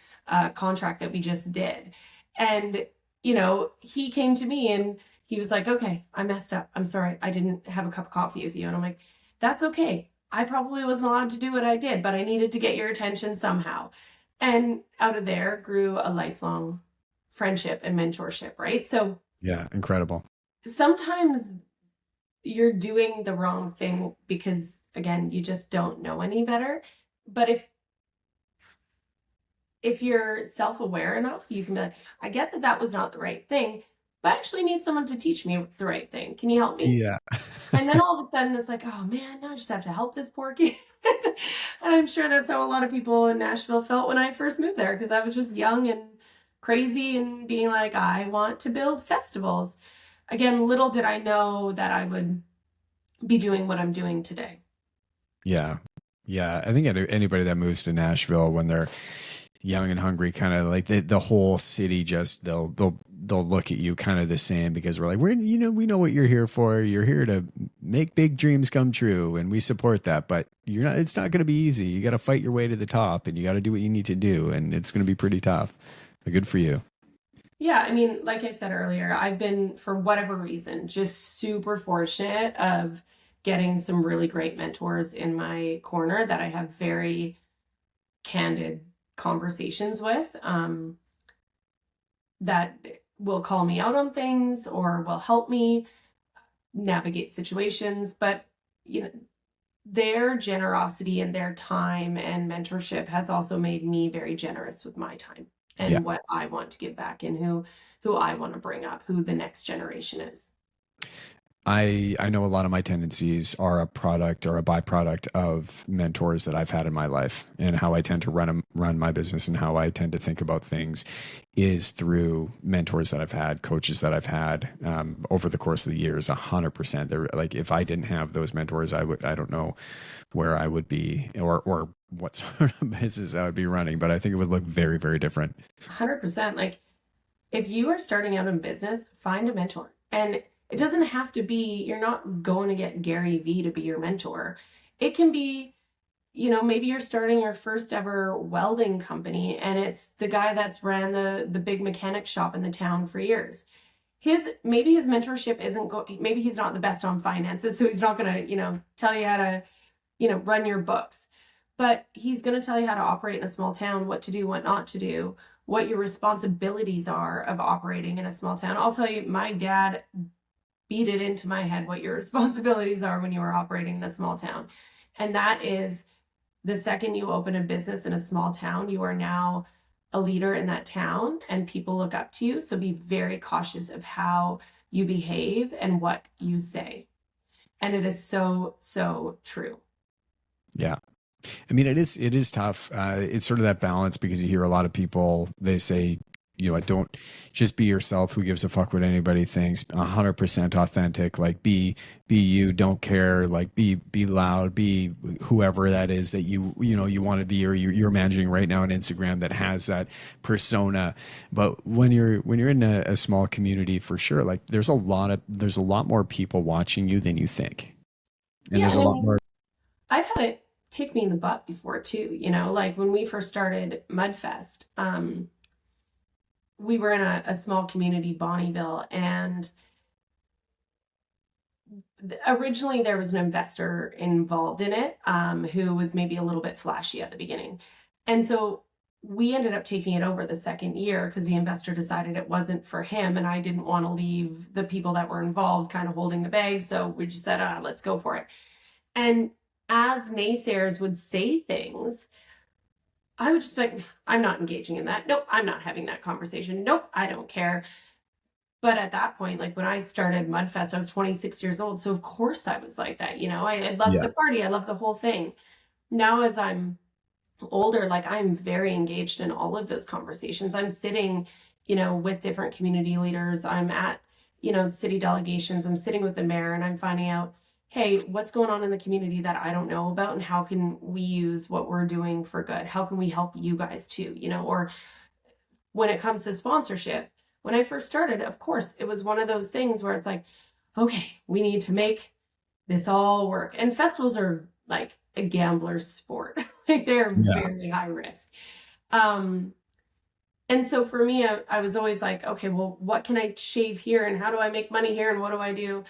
contract that we just did. And, he came to me and he was like, okay, I messed up. I'm sorry. I didn't have a cup of coffee with you. And I'm like, that's okay. I probably wasn't allowed to do what I did, but I needed to get your attention somehow. And out of there grew a lifelong friendship and mentorship, right? So Yeah. Incredible. sometimes you're doing the wrong thing because, again, you just don't know any better. But if you're self-aware enough, you can be like, I get that was not the right thing, but I actually need someone to teach me the right thing. Can you help me? Yeah. And then all of a sudden it's like, oh man, now I just have to help this poor kid. And I'm sure that's how a lot of people in Nashville felt when I first moved there, because I was just young and crazy and being like, I want to build festivals. Again, little did I know that I would be doing what I'm doing today. Yeah. Yeah. I think anybody that moves to Nashville when they're young and hungry, kind of like the whole city, just they'll look at you kind of the same, because we're like, we know what you're here for. You're here to make big dreams come true, and we support that. But it's not going to be easy. You got to fight your way to the top, and you got to do what you need to do, and it's going to be pretty tough. But good for you. Yeah, I mean, like I said earlier, I've been, for whatever reason, just super fortunate of getting some really great mentors in my corner that I have very candid conversations with, that will call me out on things or will help me navigate situations. But, their generosity and their time and mentorship has also made me very generous with my time Yeah. and what I want to give back and who I want to bring up, who the next generation is. I know a lot of my tendencies are a product or a byproduct of mentors that I've had in my life, and how I tend to run my business and how I tend to think about things is through mentors that I've had, coaches that I've had over the course of the years. 100%. They're like, if I didn't have those mentors, I don't know where I would be or what sort of business I would be running, but I think it would look very, very different. 100%. Like, if you are starting out in business, find a mentor. And it doesn't have to be, you're not going to get Gary Vee to be your mentor. It can be, maybe you're starting your first ever welding company and it's the guy that's ran the big mechanic shop in the town for years. Maybe his mentorship maybe he's not the best on finances, so he's not going to, tell you how to, run your books. But he's going to tell you how to operate in a small town, what to do, what not to do, what your responsibilities are of operating in a small town. I'll tell you, my dad beat it into my head what your responsibilities are when you are operating in a small town. And that is, the second you open a business in a small town, you are now a leader in that town and people look up to you. So be very cautious of how you behave and what you say. And it is so, so true. Yeah. I mean, it is tough. It's sort of that balance, because you hear a lot of people, they say, don't just be yourself. Who gives a fuck what anybody thinks? 100% authentic. Like be you. Don't care. Like be loud. Be whoever that is that you want to be, or you're managing right now on Instagram that has that persona. But when you're in a small community, for sure, like there's a lot more people watching you than you think, and Yeah, there's a lot more. I've had it kick me in the butt before too. Like when we first started Mudfest, we were in a small community, Bonnieville, and originally there was an investor involved in it, who was maybe a little bit flashy at the beginning. And so we ended up taking it over the second year because the investor decided it wasn't for him. And I didn't want to leave the people that were involved kind of holding the bag. So we just said, let's go for it. And as naysayers would say things, I would just be like, I'm not engaging in that. Nope, I'm not having that conversation. Nope, I don't care. But at that point, like when I started Mudfest, I was 26 years old. So of course I was like that. I loved Yeah. the party. I loved the whole thing. Now, as I'm older, like I'm very engaged in all of those conversations. I'm sitting, with different community leaders. I'm at, city delegations. I'm sitting with the mayor and I'm finding out, hey, what's going on in the community that I don't know about, and how can we use what we're doing for good? How can we help you guys too? Or when it comes to sponsorship, when I first started, of course, it was one of those things where it's like, okay, we need to make this all work. And festivals are like a gambler's sport. Like they're Yeah. very high risk. And so for me, I was always like, okay, well, what can I shave here and how do I make money here and what do I do?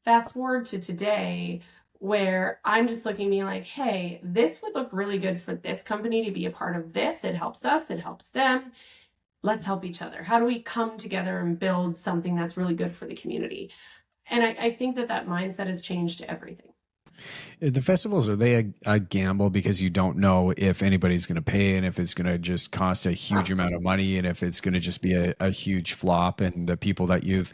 Fast forward to today where I'm just looking at me like, hey, this would look really good for this company to be a part of this. It helps us, it helps them. Let's help each other. How do we come together and build something that's really good for the community? And I think that mindset has changed everything. The festivals, are they a gamble because you don't know if anybody's going to pay and if it's going to just cost a huge amount of money and if it's going to just be a huge flop, and the people that you've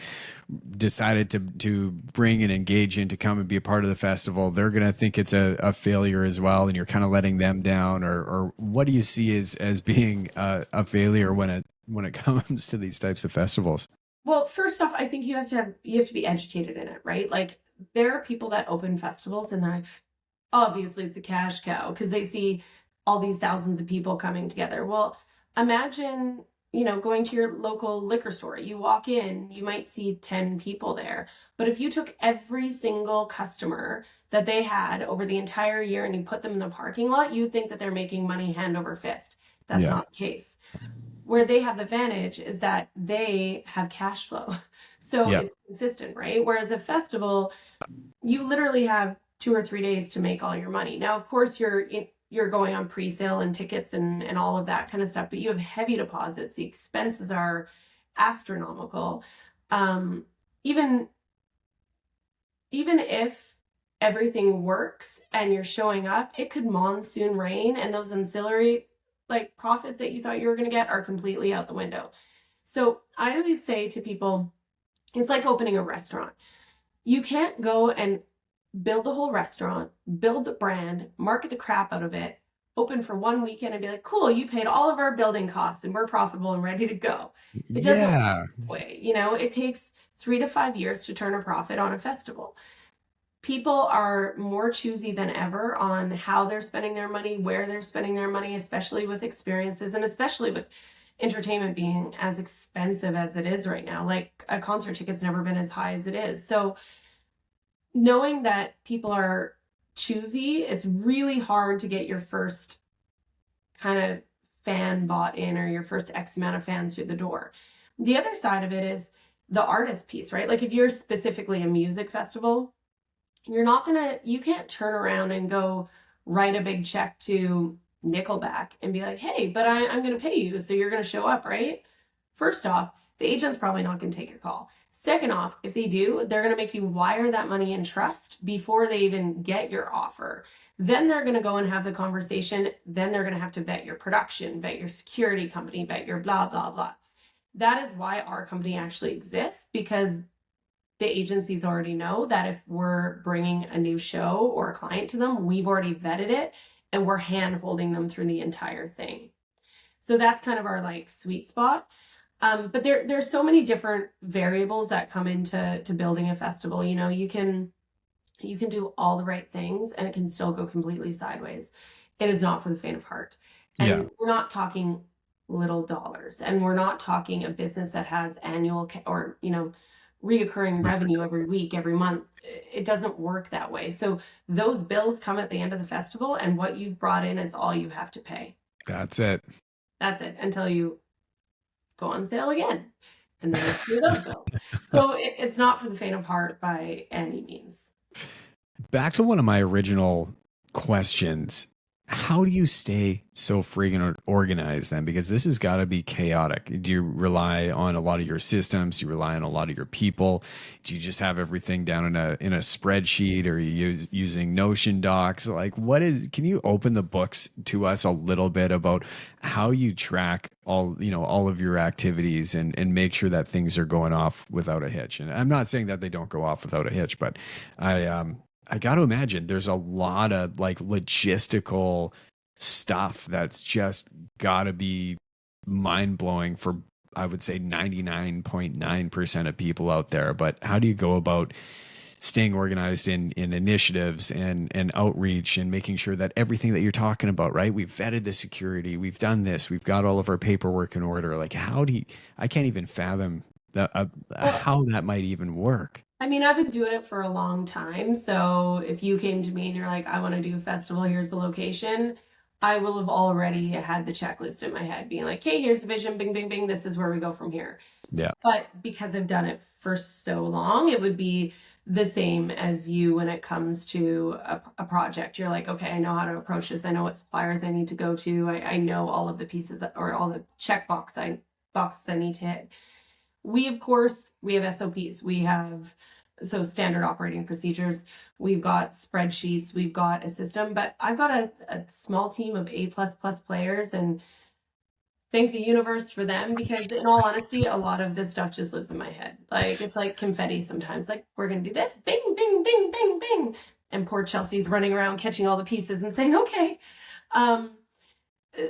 decided to bring and engage in to come and be a part of the festival, they're going to think it's a failure as well, and you're kind of letting them down? Or what do you see as being a failure when it comes to these types of festivals? Well, first off, I think you have to be educated in it, right? Like there are people that open festivals and they're like, obviously it's a cash cow because they see all these thousands of people coming together. Well, imagine, going to your local liquor store. You walk in, you might see 10 people there. But if you took every single customer that they had over the entire year and you put them in the parking lot, you'd think that they're making money hand over fist. That's Yeah. not the case. Where they have the advantage is that they have cash flow. So Yeah. it's consistent, right? Whereas a festival, you literally have 2 or 3 days to make all your money. Now, of course, you're going on pre-sale and tickets and all of that kind of stuff, but you have heavy deposits. The expenses are astronomical. Even if everything works and you're showing up, it could monsoon rain and those ancillary like profits that you thought you were going to get are completely out the window. So I always say to people, it's like opening a restaurant. You can't go and build the whole restaurant, build the brand, market the crap out of it, open for one weekend and be like, cool, you paid all of our building costs and we're profitable and ready to go. It doesn't work Yeah. that way. It takes 3 to 5 years to turn a profit on a festival. People are more choosy than ever on how they're spending their money, where they're spending their money, especially with experiences and especially with entertainment being as expensive as it is right now. Like a concert ticket's never been as high as it is. So knowing that people are choosy, it's really hard to get your first kind of fan bought in or your first X amount of fans through the door. The other side of it is the artist piece, right? Like if you're specifically a music festival, you can't turn around and go write a big check to Nickelback and be like, hey, but I'm going to pay you, so you're going to show up, right? First off, the agent's probably not going to take your call. Second off, if they do, they're going to make you wire that money in trust before they even get your offer. Then they're going to go and have the conversation. Then they're going to have to vet your production, vet your security company, vet your blah, blah, blah. That is why our company actually exists, because the agencies already know that if we're bringing a new show or a client to them, we've already vetted it and we're hand holding them through the entire thing. So that's kind of our like sweet spot. But there's so many different variables that come into building a festival. You can do all the right things and it can still go completely sideways. It is not for the faint of heart. And Yeah. we're not talking little dollars, and we're not talking a business that has annual or reoccurring revenue every week, every month. It doesn't work that way. So those bills come at the end of the festival, and what you've brought in is all you have to pay. That's it. That's it until you go on sale again. And then you have to pay those bills. So it's not for the faint of heart by any means. Back to one of my original questions. How do you stay so friggin' organized then? Because this has got to be chaotic. Do you rely on a lot of your systems? Do you rely on a lot of your people? Do you just have everything down in a spreadsheet, or are you using Notion docs? Like, what is? Can you open the books to us a little bit about how you track all of your activities and make sure that things are going off without a hitch? And I'm not saying that they don't go off without a hitch, but I got to imagine there's a lot of like logistical stuff that's just got to be mind blowing for, I would say, 99.9% of people out there. But how do you go about staying organized in initiatives and outreach and making sure that everything that you're talking about, right? We've vetted the security, we've done this, we've got all of our paperwork in order. Like, I can't even fathom that, Well, how that might even work. I mean, I've been doing it for a long time. So if you came to me and you're like, I want to do a festival, here's the location, I will have already had the checklist in my head being like, hey, here's the vision, bing, bing, bing, this is where we go from here. Yeah. But because I've done it for so long, it would be the same as you when it comes to a project. You're like, okay, I know how to approach this. I know what suppliers I need to go to. I know all of the pieces or all the boxes I need to hit. Of course, we have SOPs. We have standard operating procedures. We've got spreadsheets. We've got a system. But I've got a small team of A++ players, and thank the universe for them, because in all honesty, a lot of this stuff just lives in my head. Like, it's like confetti sometimes. Like, we're gonna do this, bing, bing, bing, bing, bing, and poor Chelsea's running around catching all the pieces and saying, okay.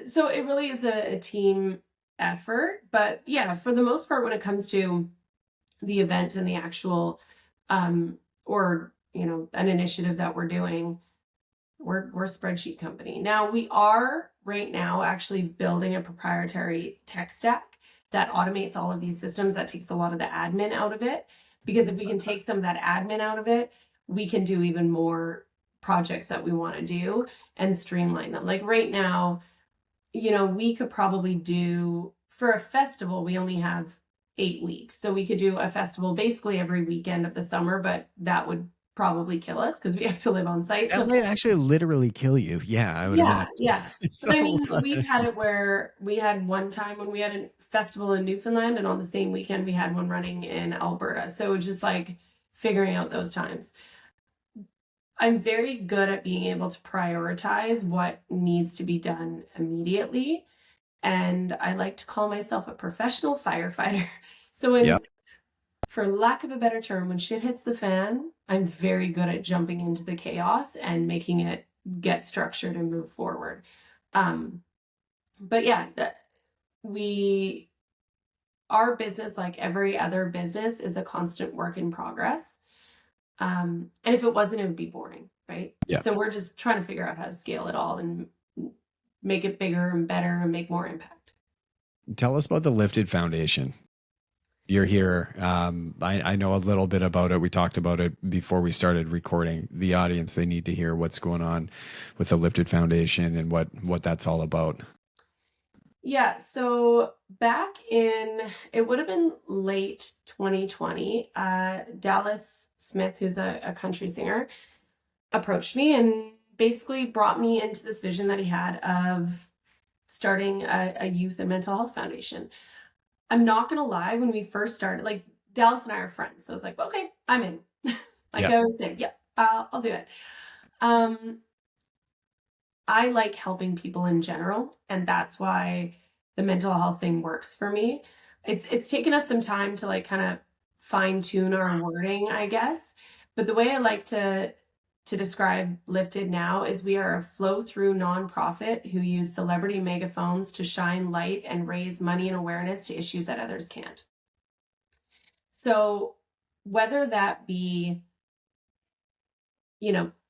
So it really is a team effort. But yeah, for the most part, when it comes to the event and the actual or an initiative that we're doing, we're a spreadsheet company. Now, we are right now actually building a proprietary tech stack that automates all of these systems. That takes a lot of the admin out of it, because if we can take some of that admin out of it, we can do even more projects that we want to do and streamline them. Like right now, we could probably do, for a festival, we only have 8 weeks. So we could do a festival basically every weekend of the summer, but that would probably kill us because we have to live on site. That So might actually literally kill you. Yeah, I would yeah, imagine. yeah. But I So, mean, we've had it where we had one time when we had a festival in Newfoundland, and on the same weekend we had one running in Alberta. So it's just like figuring out those times. I'm very good at being able to prioritize what needs to be done immediately. And I like to call myself a professional firefighter. So yeah. for lack of a better term, when shit hits the fan, I'm very good at jumping into the chaos and making it get structured and move forward. But yeah, our business, like every other business, is a constant work in progress. And if it wasn't, it would be boring, right? Yeah. So we're just trying to figure out how to scale it all and make it bigger and better and make more impact. Tell us about the Lifted Foundation. You're here. I know a little bit about it. We talked about it before we started recording. The audience, they need to hear what's going on with the Lifted Foundation and what that's all about. Yeah, so back in, it would have been late 2020, Dallas Smith, who's a country singer, approached me and basically brought me into this vision that he had of starting a youth and mental health foundation. I'm not gonna lie, when we first started, like, Dallas and I are friends, so I was like, okay, I'm in. Like Yeah. I always say, yep, I'll do it. I like helping people in general, and that's why the mental health thing works for me. It's taken us some time to like kind of fine tune our wording, I guess. But the way I like to describe Lifted now is we are a flow through nonprofit who use celebrity megaphones to shine light and raise money and awareness to issues that others can't. So whether that be,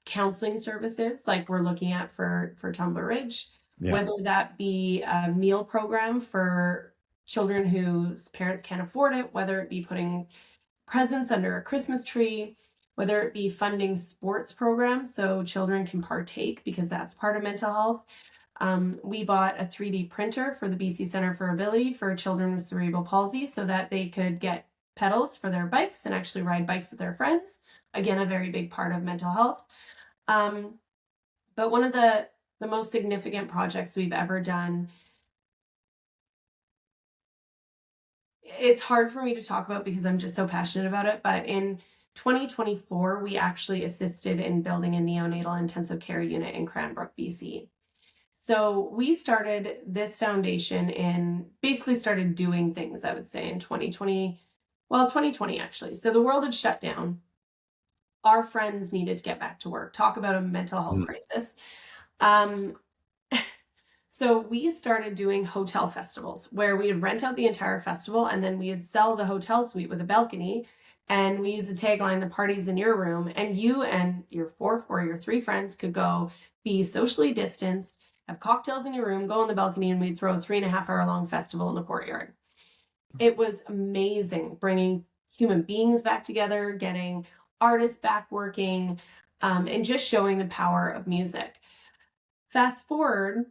counseling services like we're looking at for Tumbler Ridge, Yeah. whether that be a meal program for children whose parents can't afford it, whether it be putting presents under a Christmas tree, whether it be funding sports programs so children can partake because that's part of mental health. We bought a 3D printer for the BC Centre for Ability for children with cerebral palsy so that they could get pedals for their bikes and actually ride bikes with their friends. Again, a very big part of mental health. But one of the most significant projects we've ever done, it's hard for me to talk about because I'm just so passionate about it, but in 2024, we actually assisted in building a neonatal intensive care unit in Cranbrook, BC. So we started this foundation and basically started doing things, I would say, in 2020 actually. So the world had shut down. Our friends needed to get back to work. Talk about a mental health crisis. So we started doing hotel festivals where we would rent out the entire festival and then we would sell the hotel suite with a balcony. And we use the tagline, the party's in your room, and you and your 4 or your 3 friends could go be socially distanced, have cocktails in your room, go on the balcony, and we'd throw a 3.5-hour long festival in the courtyard. It was amazing bringing human beings back together, getting artists back working, and just showing the power of music. Fast forward,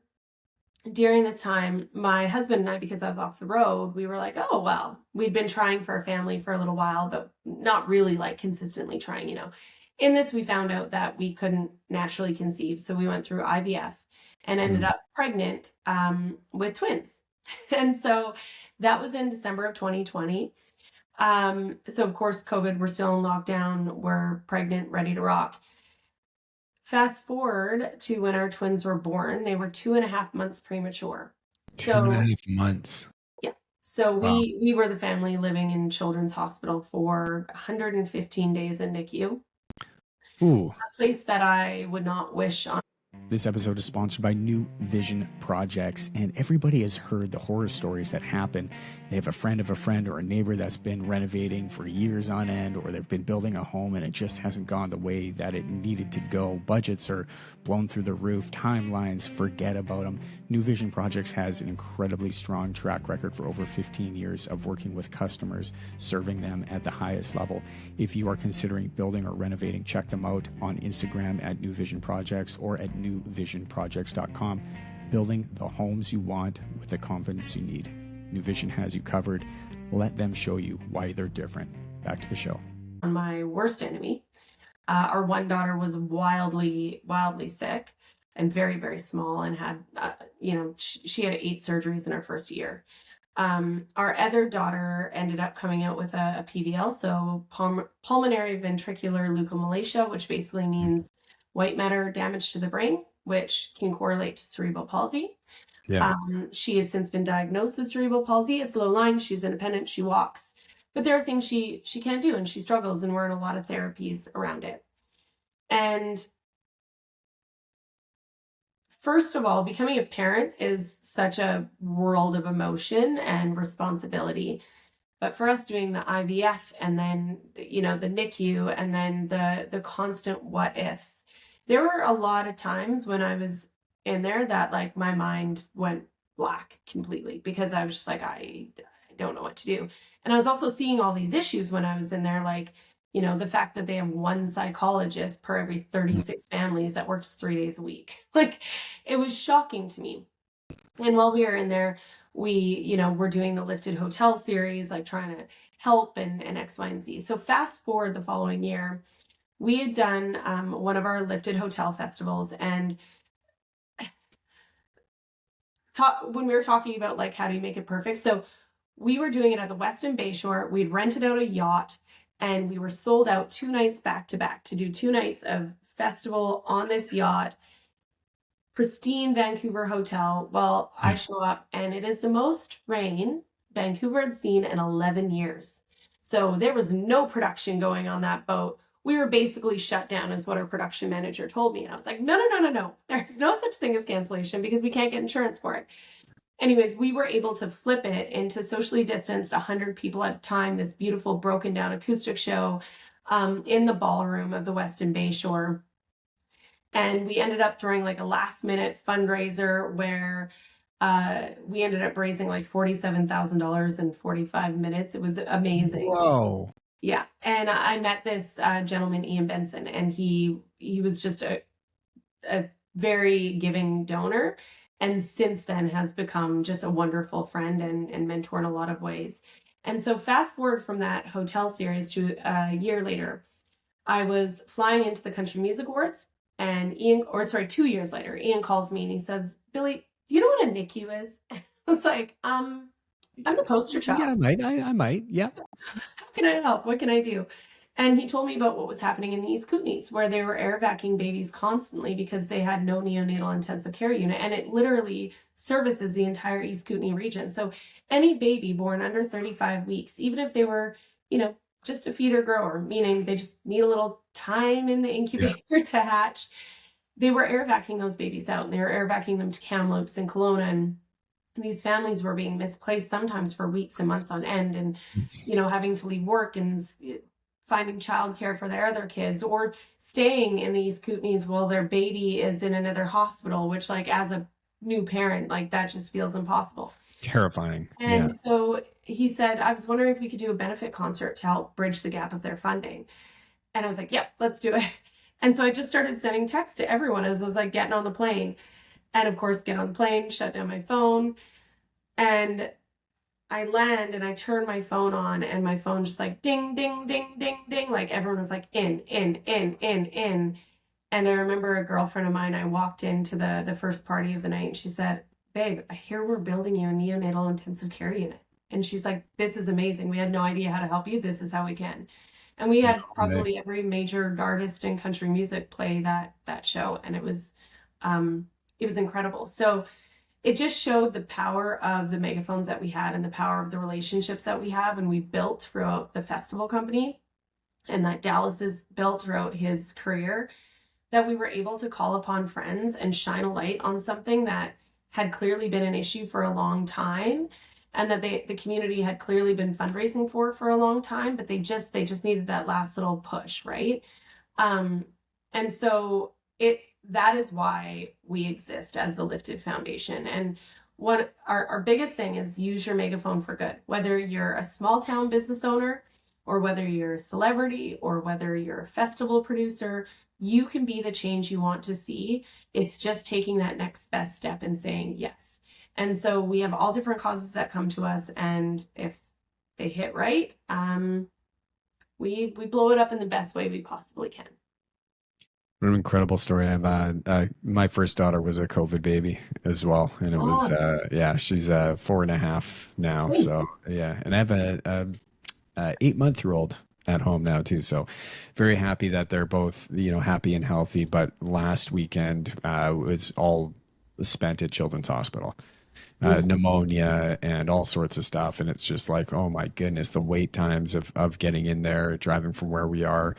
during this time, my husband and I, because I was off the road, we were like, oh, well, we'd been trying for a family for a little while, but not really like consistently trying, In this, we found out that we couldn't naturally conceive. So we went through IVF and ended up pregnant with twins. And so that was in December of 2020. So of course, COVID, we're still in lockdown. We're pregnant, ready to rock. Fast forward to when our twins were born, they were 2.5 months premature. So 2.5 months. Yeah. So we were the family living in Children's Hospital for 115 days in NICU. Ooh. A place that I would not wish on. This episode is sponsored by New Vision Projects, and everybody has heard the horror stories that happen. They have a friend of a friend or a neighbor that's been renovating for years on end, or they've been building a home and it just hasn't gone the way that it needed to go. Budgets are blown through the roof, timelines, forget about them. New Vision Projects has an incredibly strong track record for over 15 years of working with customers, serving them at the highest level. If you are considering building or renovating, check them out on Instagram at New Vision Projects or at newvisionprojects.com. Building the homes you want with the confidence you need. New Vision has you covered. Let them show you why they're different. Back to the show. My worst enemy. Our one daughter was wildly sick and very, very small and had, she had 8 surgeries in her first year. Our other daughter ended up coming out with a PVL, so pulmonary ventricular leukomalacia, which basically means white matter damage to the brain, which can correlate to cerebral palsy. Yeah. She has since been diagnosed with cerebral palsy. It's low line. She's independent. She walks. But there are things she can't do, and she struggles, and we're in a lot of therapies around it. And first of all, becoming a parent is such a world of emotion and responsibility. But for us doing the IVF and then, the NICU and then the constant what ifs, there were a lot of times when I was in there that like my mind went black completely because I was just like, I don't know what to do. And I was also seeing all these issues when I was in there, like, the fact that they have one psychologist per every 36 families that works 3 days a week. Like, it was shocking to me. And while we were in there, we, we're doing the Lifted Hotel series, like trying to help and X, Y, and Z. So fast forward the following year, we had done one of our Lifted Hotel festivals, and when we were talking about like how do you make it perfect, so we were doing it at the Westin Bayshore. We'd rented out a yacht, and we were sold out 2 nights back to back to do 2 nights of festival on this yacht, pristine Vancouver hotel. Well, I show up, and it is the most rain Vancouver had seen in 11 years. So there was no production going on that boat. We were basically shut down, is what our production manager told me. And I was like, no. There's no such thing as cancellation because we can't get insurance for it. Anyways, we were able to flip it into socially distanced 100 people at a time, this beautiful broken down acoustic show in the ballroom of the Westin Bayshore. And we ended up throwing like a last minute fundraiser where we ended up raising like $47,000 in 45 minutes. It was amazing. Whoa. Yeah. And I met this gentleman, Ian Benson, and he was just a very giving donor. and since then has become just a wonderful friend and mentor in a lot of ways. And so fast forward from that hotel series to a year later, I was flying into the Country Music Awards, and 2 years later, Ian calls me and he says, Billy, do you know what a NICU is? I was like, I'm the poster child. Yeah, I might. I might. Yeah. How can I help? What can I do? And he told me about what was happening in the East Kootenays, where they were air vacuuming babies constantly because they had no neonatal intensive care unit. And it literally services the entire East Kootenay region. So any baby born under 35 weeks, even if they were, just a feeder grower, meaning they just need a little time in the Yeah. incubator to hatch, they were air vacuuming those babies out. And they were air vacuuming them to Kamloops and Kelowna. And these families were being misplaced sometimes for weeks and months on end, and having to leave work and finding childcare for their other kids, or staying in the East Kootenays while their baby is in another hospital, which, like, as a new parent, like, that just feels impossible. Terrifying. And Yeah. so he said, I was wondering if we could do a benefit concert to help bridge the gap of their funding. And I was like, yep, let's do it. And so I just started sending texts to everyone as I was like getting on the plane. And of course, get on the plane, shut down my phone, and I land and I turn my phone on, and my phone just like ding, ding, ding, ding, ding. Like everyone was like in. And I remember a girlfriend of mine, I walked into the first party of the night, and she said, babe, I hear we're building you a neonatal intensive care unit. And she's like, this is amazing. We had no idea how to help you. This is how we can. And we had probably every major artist in country music play that show. And it was incredible. So it just showed the power of the megaphones that we had and the power of the relationships that we have and we built throughout the festival company, and that Dallas has built throughout his career, that we were able to call upon friends and shine a light on something that had clearly been an issue for a long time, and that the community had clearly been fundraising for a long time, but they just needed that last little push, right? And so that is why we exist as the Lifted Foundation. And what our biggest thing is, use your megaphone for good. Whether you're a small town business owner, or whether you're a celebrity, or whether you're a festival producer, you can be the change you want to see. It's just taking that next best step and saying yes. And so we have all different causes that come to us, and if they hit right, we blow it up in the best way we possibly can. What an incredible story. I've my first daughter was a COVID baby as well, and it was she's 4.5 now. So yeah, and I have a 8-month-old at home now too. So very happy that they're both happy and healthy. But last weekend was all spent at Children's Hospital. Pneumonia and all sorts of stuff. And it's just like, oh my goodness, the wait times of getting in there, driving from where we are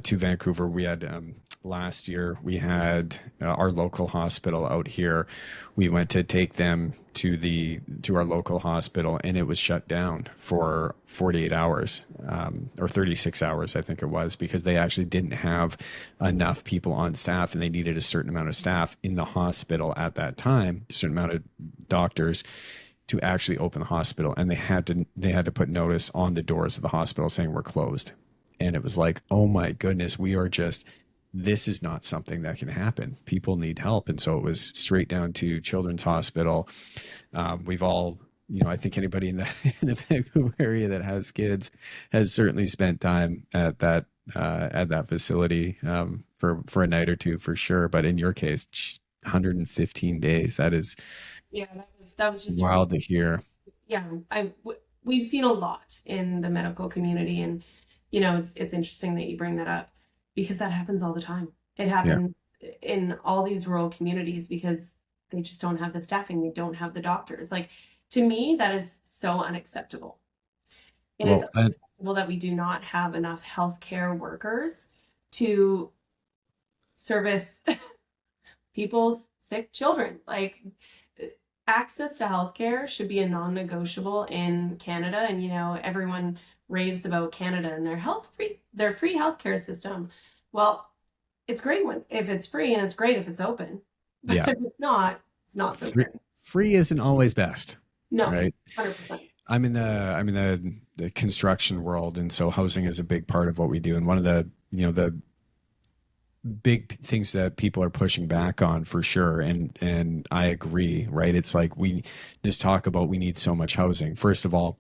to Vancouver. We had last year, we had our local hospital out here. We went to take them to our local hospital, and it was shut down for 48 hours or 36 hours, I think it was, because they actually didn't have enough people on staff, and they needed a certain amount of staff in the hospital at that time, a certain amount of doctors to actually open the hospital. And they had to put notice on the doors of the hospital saying we're closed. And it was like, oh my goodness, this is not something that can happen. People need help. And so it was straight down to Children's Hospital. We've all, I think anybody in the Vancouver area that has kids has certainly spent time at that facility for a night or two for sure. But in your case, 115 days. That is that was just wild to hear. Yeah, we've seen a lot in the medical community, and it's interesting that you bring that up, because that happens all the time. It happens in all these rural communities because they just don't have the staffing. They don't have the doctors. Like, to me, that is so unacceptable. It is unacceptable that we do not have enough healthcare workers to service people's sick children. Like, access to healthcare should be a non-negotiable in Canada. And, everyone raves about Canada and their free healthcare system. Well, it's great if it's free, and it's great if it's open. But if it's not so great. Free isn't always best. No, right? 100%. I'm in the construction world, and so housing is a big part of what we do. And one of the big things that people are pushing back on for sure. And I agree, right? It's like we just talk about we need so much housing. First of all,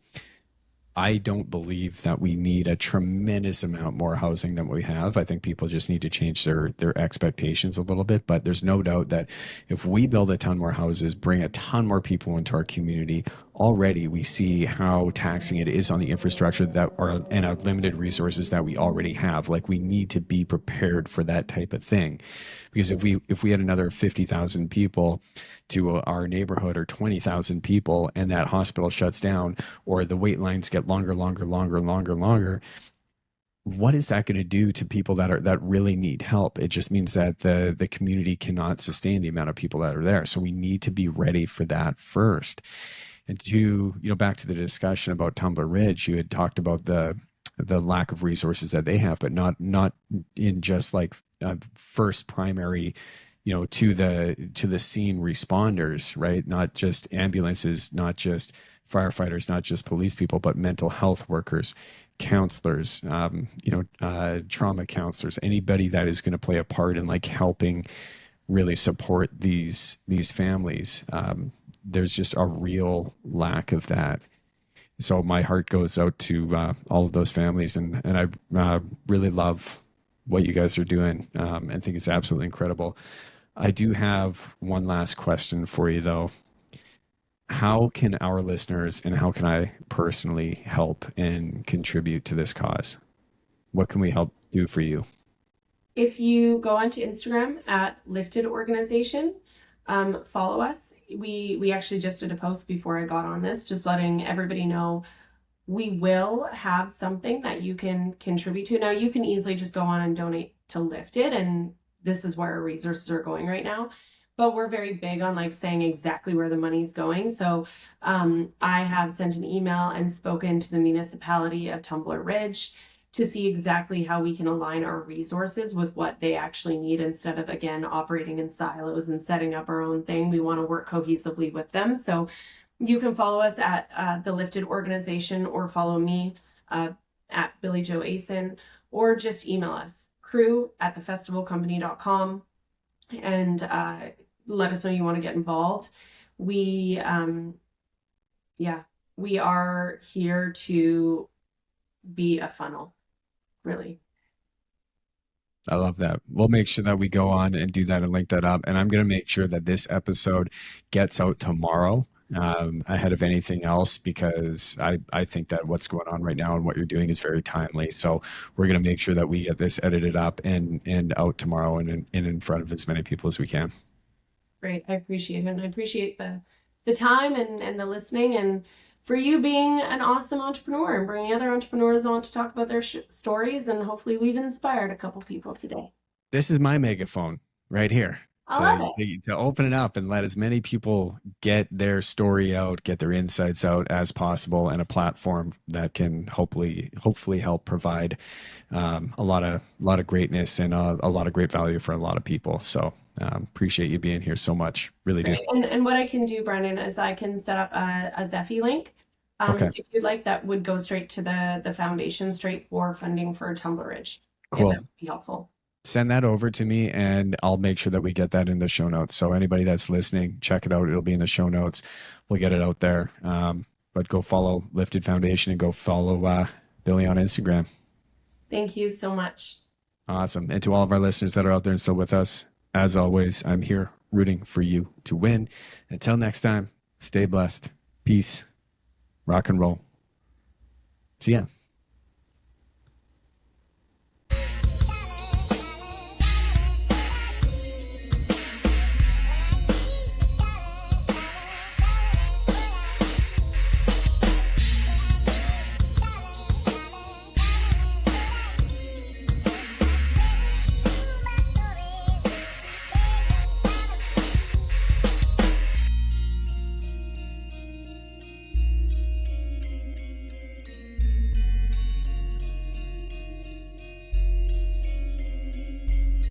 I don't believe that we need a tremendous amount more housing than we have. I think people just need to change their expectations a little bit. But there's no doubt that if we build a ton more houses, bring a ton more people into our community, already we see how taxing it is on the infrastructure that are and our limited resources that we already have. Like we need to be prepared for that type of thing. Because if we had another 50,000 people to our neighborhood or 20,000 people and that hospital shuts down or the wait lines get longer, what is that going to do to people that really need help? It just means that the community cannot sustain the amount of people that are there. So we need to be ready for that first. And back to the discussion about Tumbler Ridge, you had talked about the lack of resources that they have, but not in just like first primary, to the scene responders, right? Not just ambulances, not just firefighters, not just police people, but mental health workers, counselors, trauma counselors, anybody that is going to play a part in like helping really support these families. There's just a real lack of that. So my heart goes out to all of those families, and I really love what you guys are doing, and think it's absolutely incredible. I do have one last question for you, though. How can our listeners and how can I personally help and contribute to this cause? What can we help do for you? If you go onto Instagram at Lifted Organization, follow us. We actually just did a post before I got on this, just letting everybody know we will have something that you can contribute to. Now you can easily just go on and donate to Lifted, and this is where our resources are going right now. But we're very big on like saying exactly where the money's going. So I have sent an email and spoken to the municipality of Tumbler Ridge to see exactly how we can align our resources with what they actually need instead of, again, operating in silos and setting up our own thing. We want to work cohesively with them. So you can follow us at the Lifted Organization, or follow me at Billie-Jo Aasen, or just email us, crew@thefestivalcompany.com, and let us know you want to get involved. We are here to be a funnel, really. I love that. We'll make sure that we go on and do that and link that up. And I'm going to make sure that this episode gets out tomorrow, ahead of anything else, because I think that what's going on right now and what you're doing is very timely. So we're going to make sure that we get this edited up and out tomorrow and in front of as many people as we can. Great. I appreciate it. And I appreciate the time and the listening, and for you being an awesome entrepreneur and bringing other entrepreneurs on to talk about their stories. And hopefully we've inspired a couple people today. This is my megaphone right here. I love it. To open it up and let as many people get their story out, get their insights out as possible, and a platform that can hopefully help provide a lot of greatness and a lot of great value for a lot of people. So appreciate you being here so much. Really do. And what I can do, Brendan, is I can set up a Zephy link. Okay. If you'd like, that would go straight to the foundation, straight for funding for Tumbler Ridge. Cool. If that would be helpful. Send that over to me and I'll make sure that we get that in the show notes. So anybody that's listening, check it out. It'll be in the show notes. We'll get it out there. But go follow Lifted Foundation and go follow Billy on Instagram. Thank you so much. Awesome. And to all of our listeners that are out there and still with us, as always, I'm here rooting for you to win. Until next time, stay blessed. Peace. Rock and roll. See ya.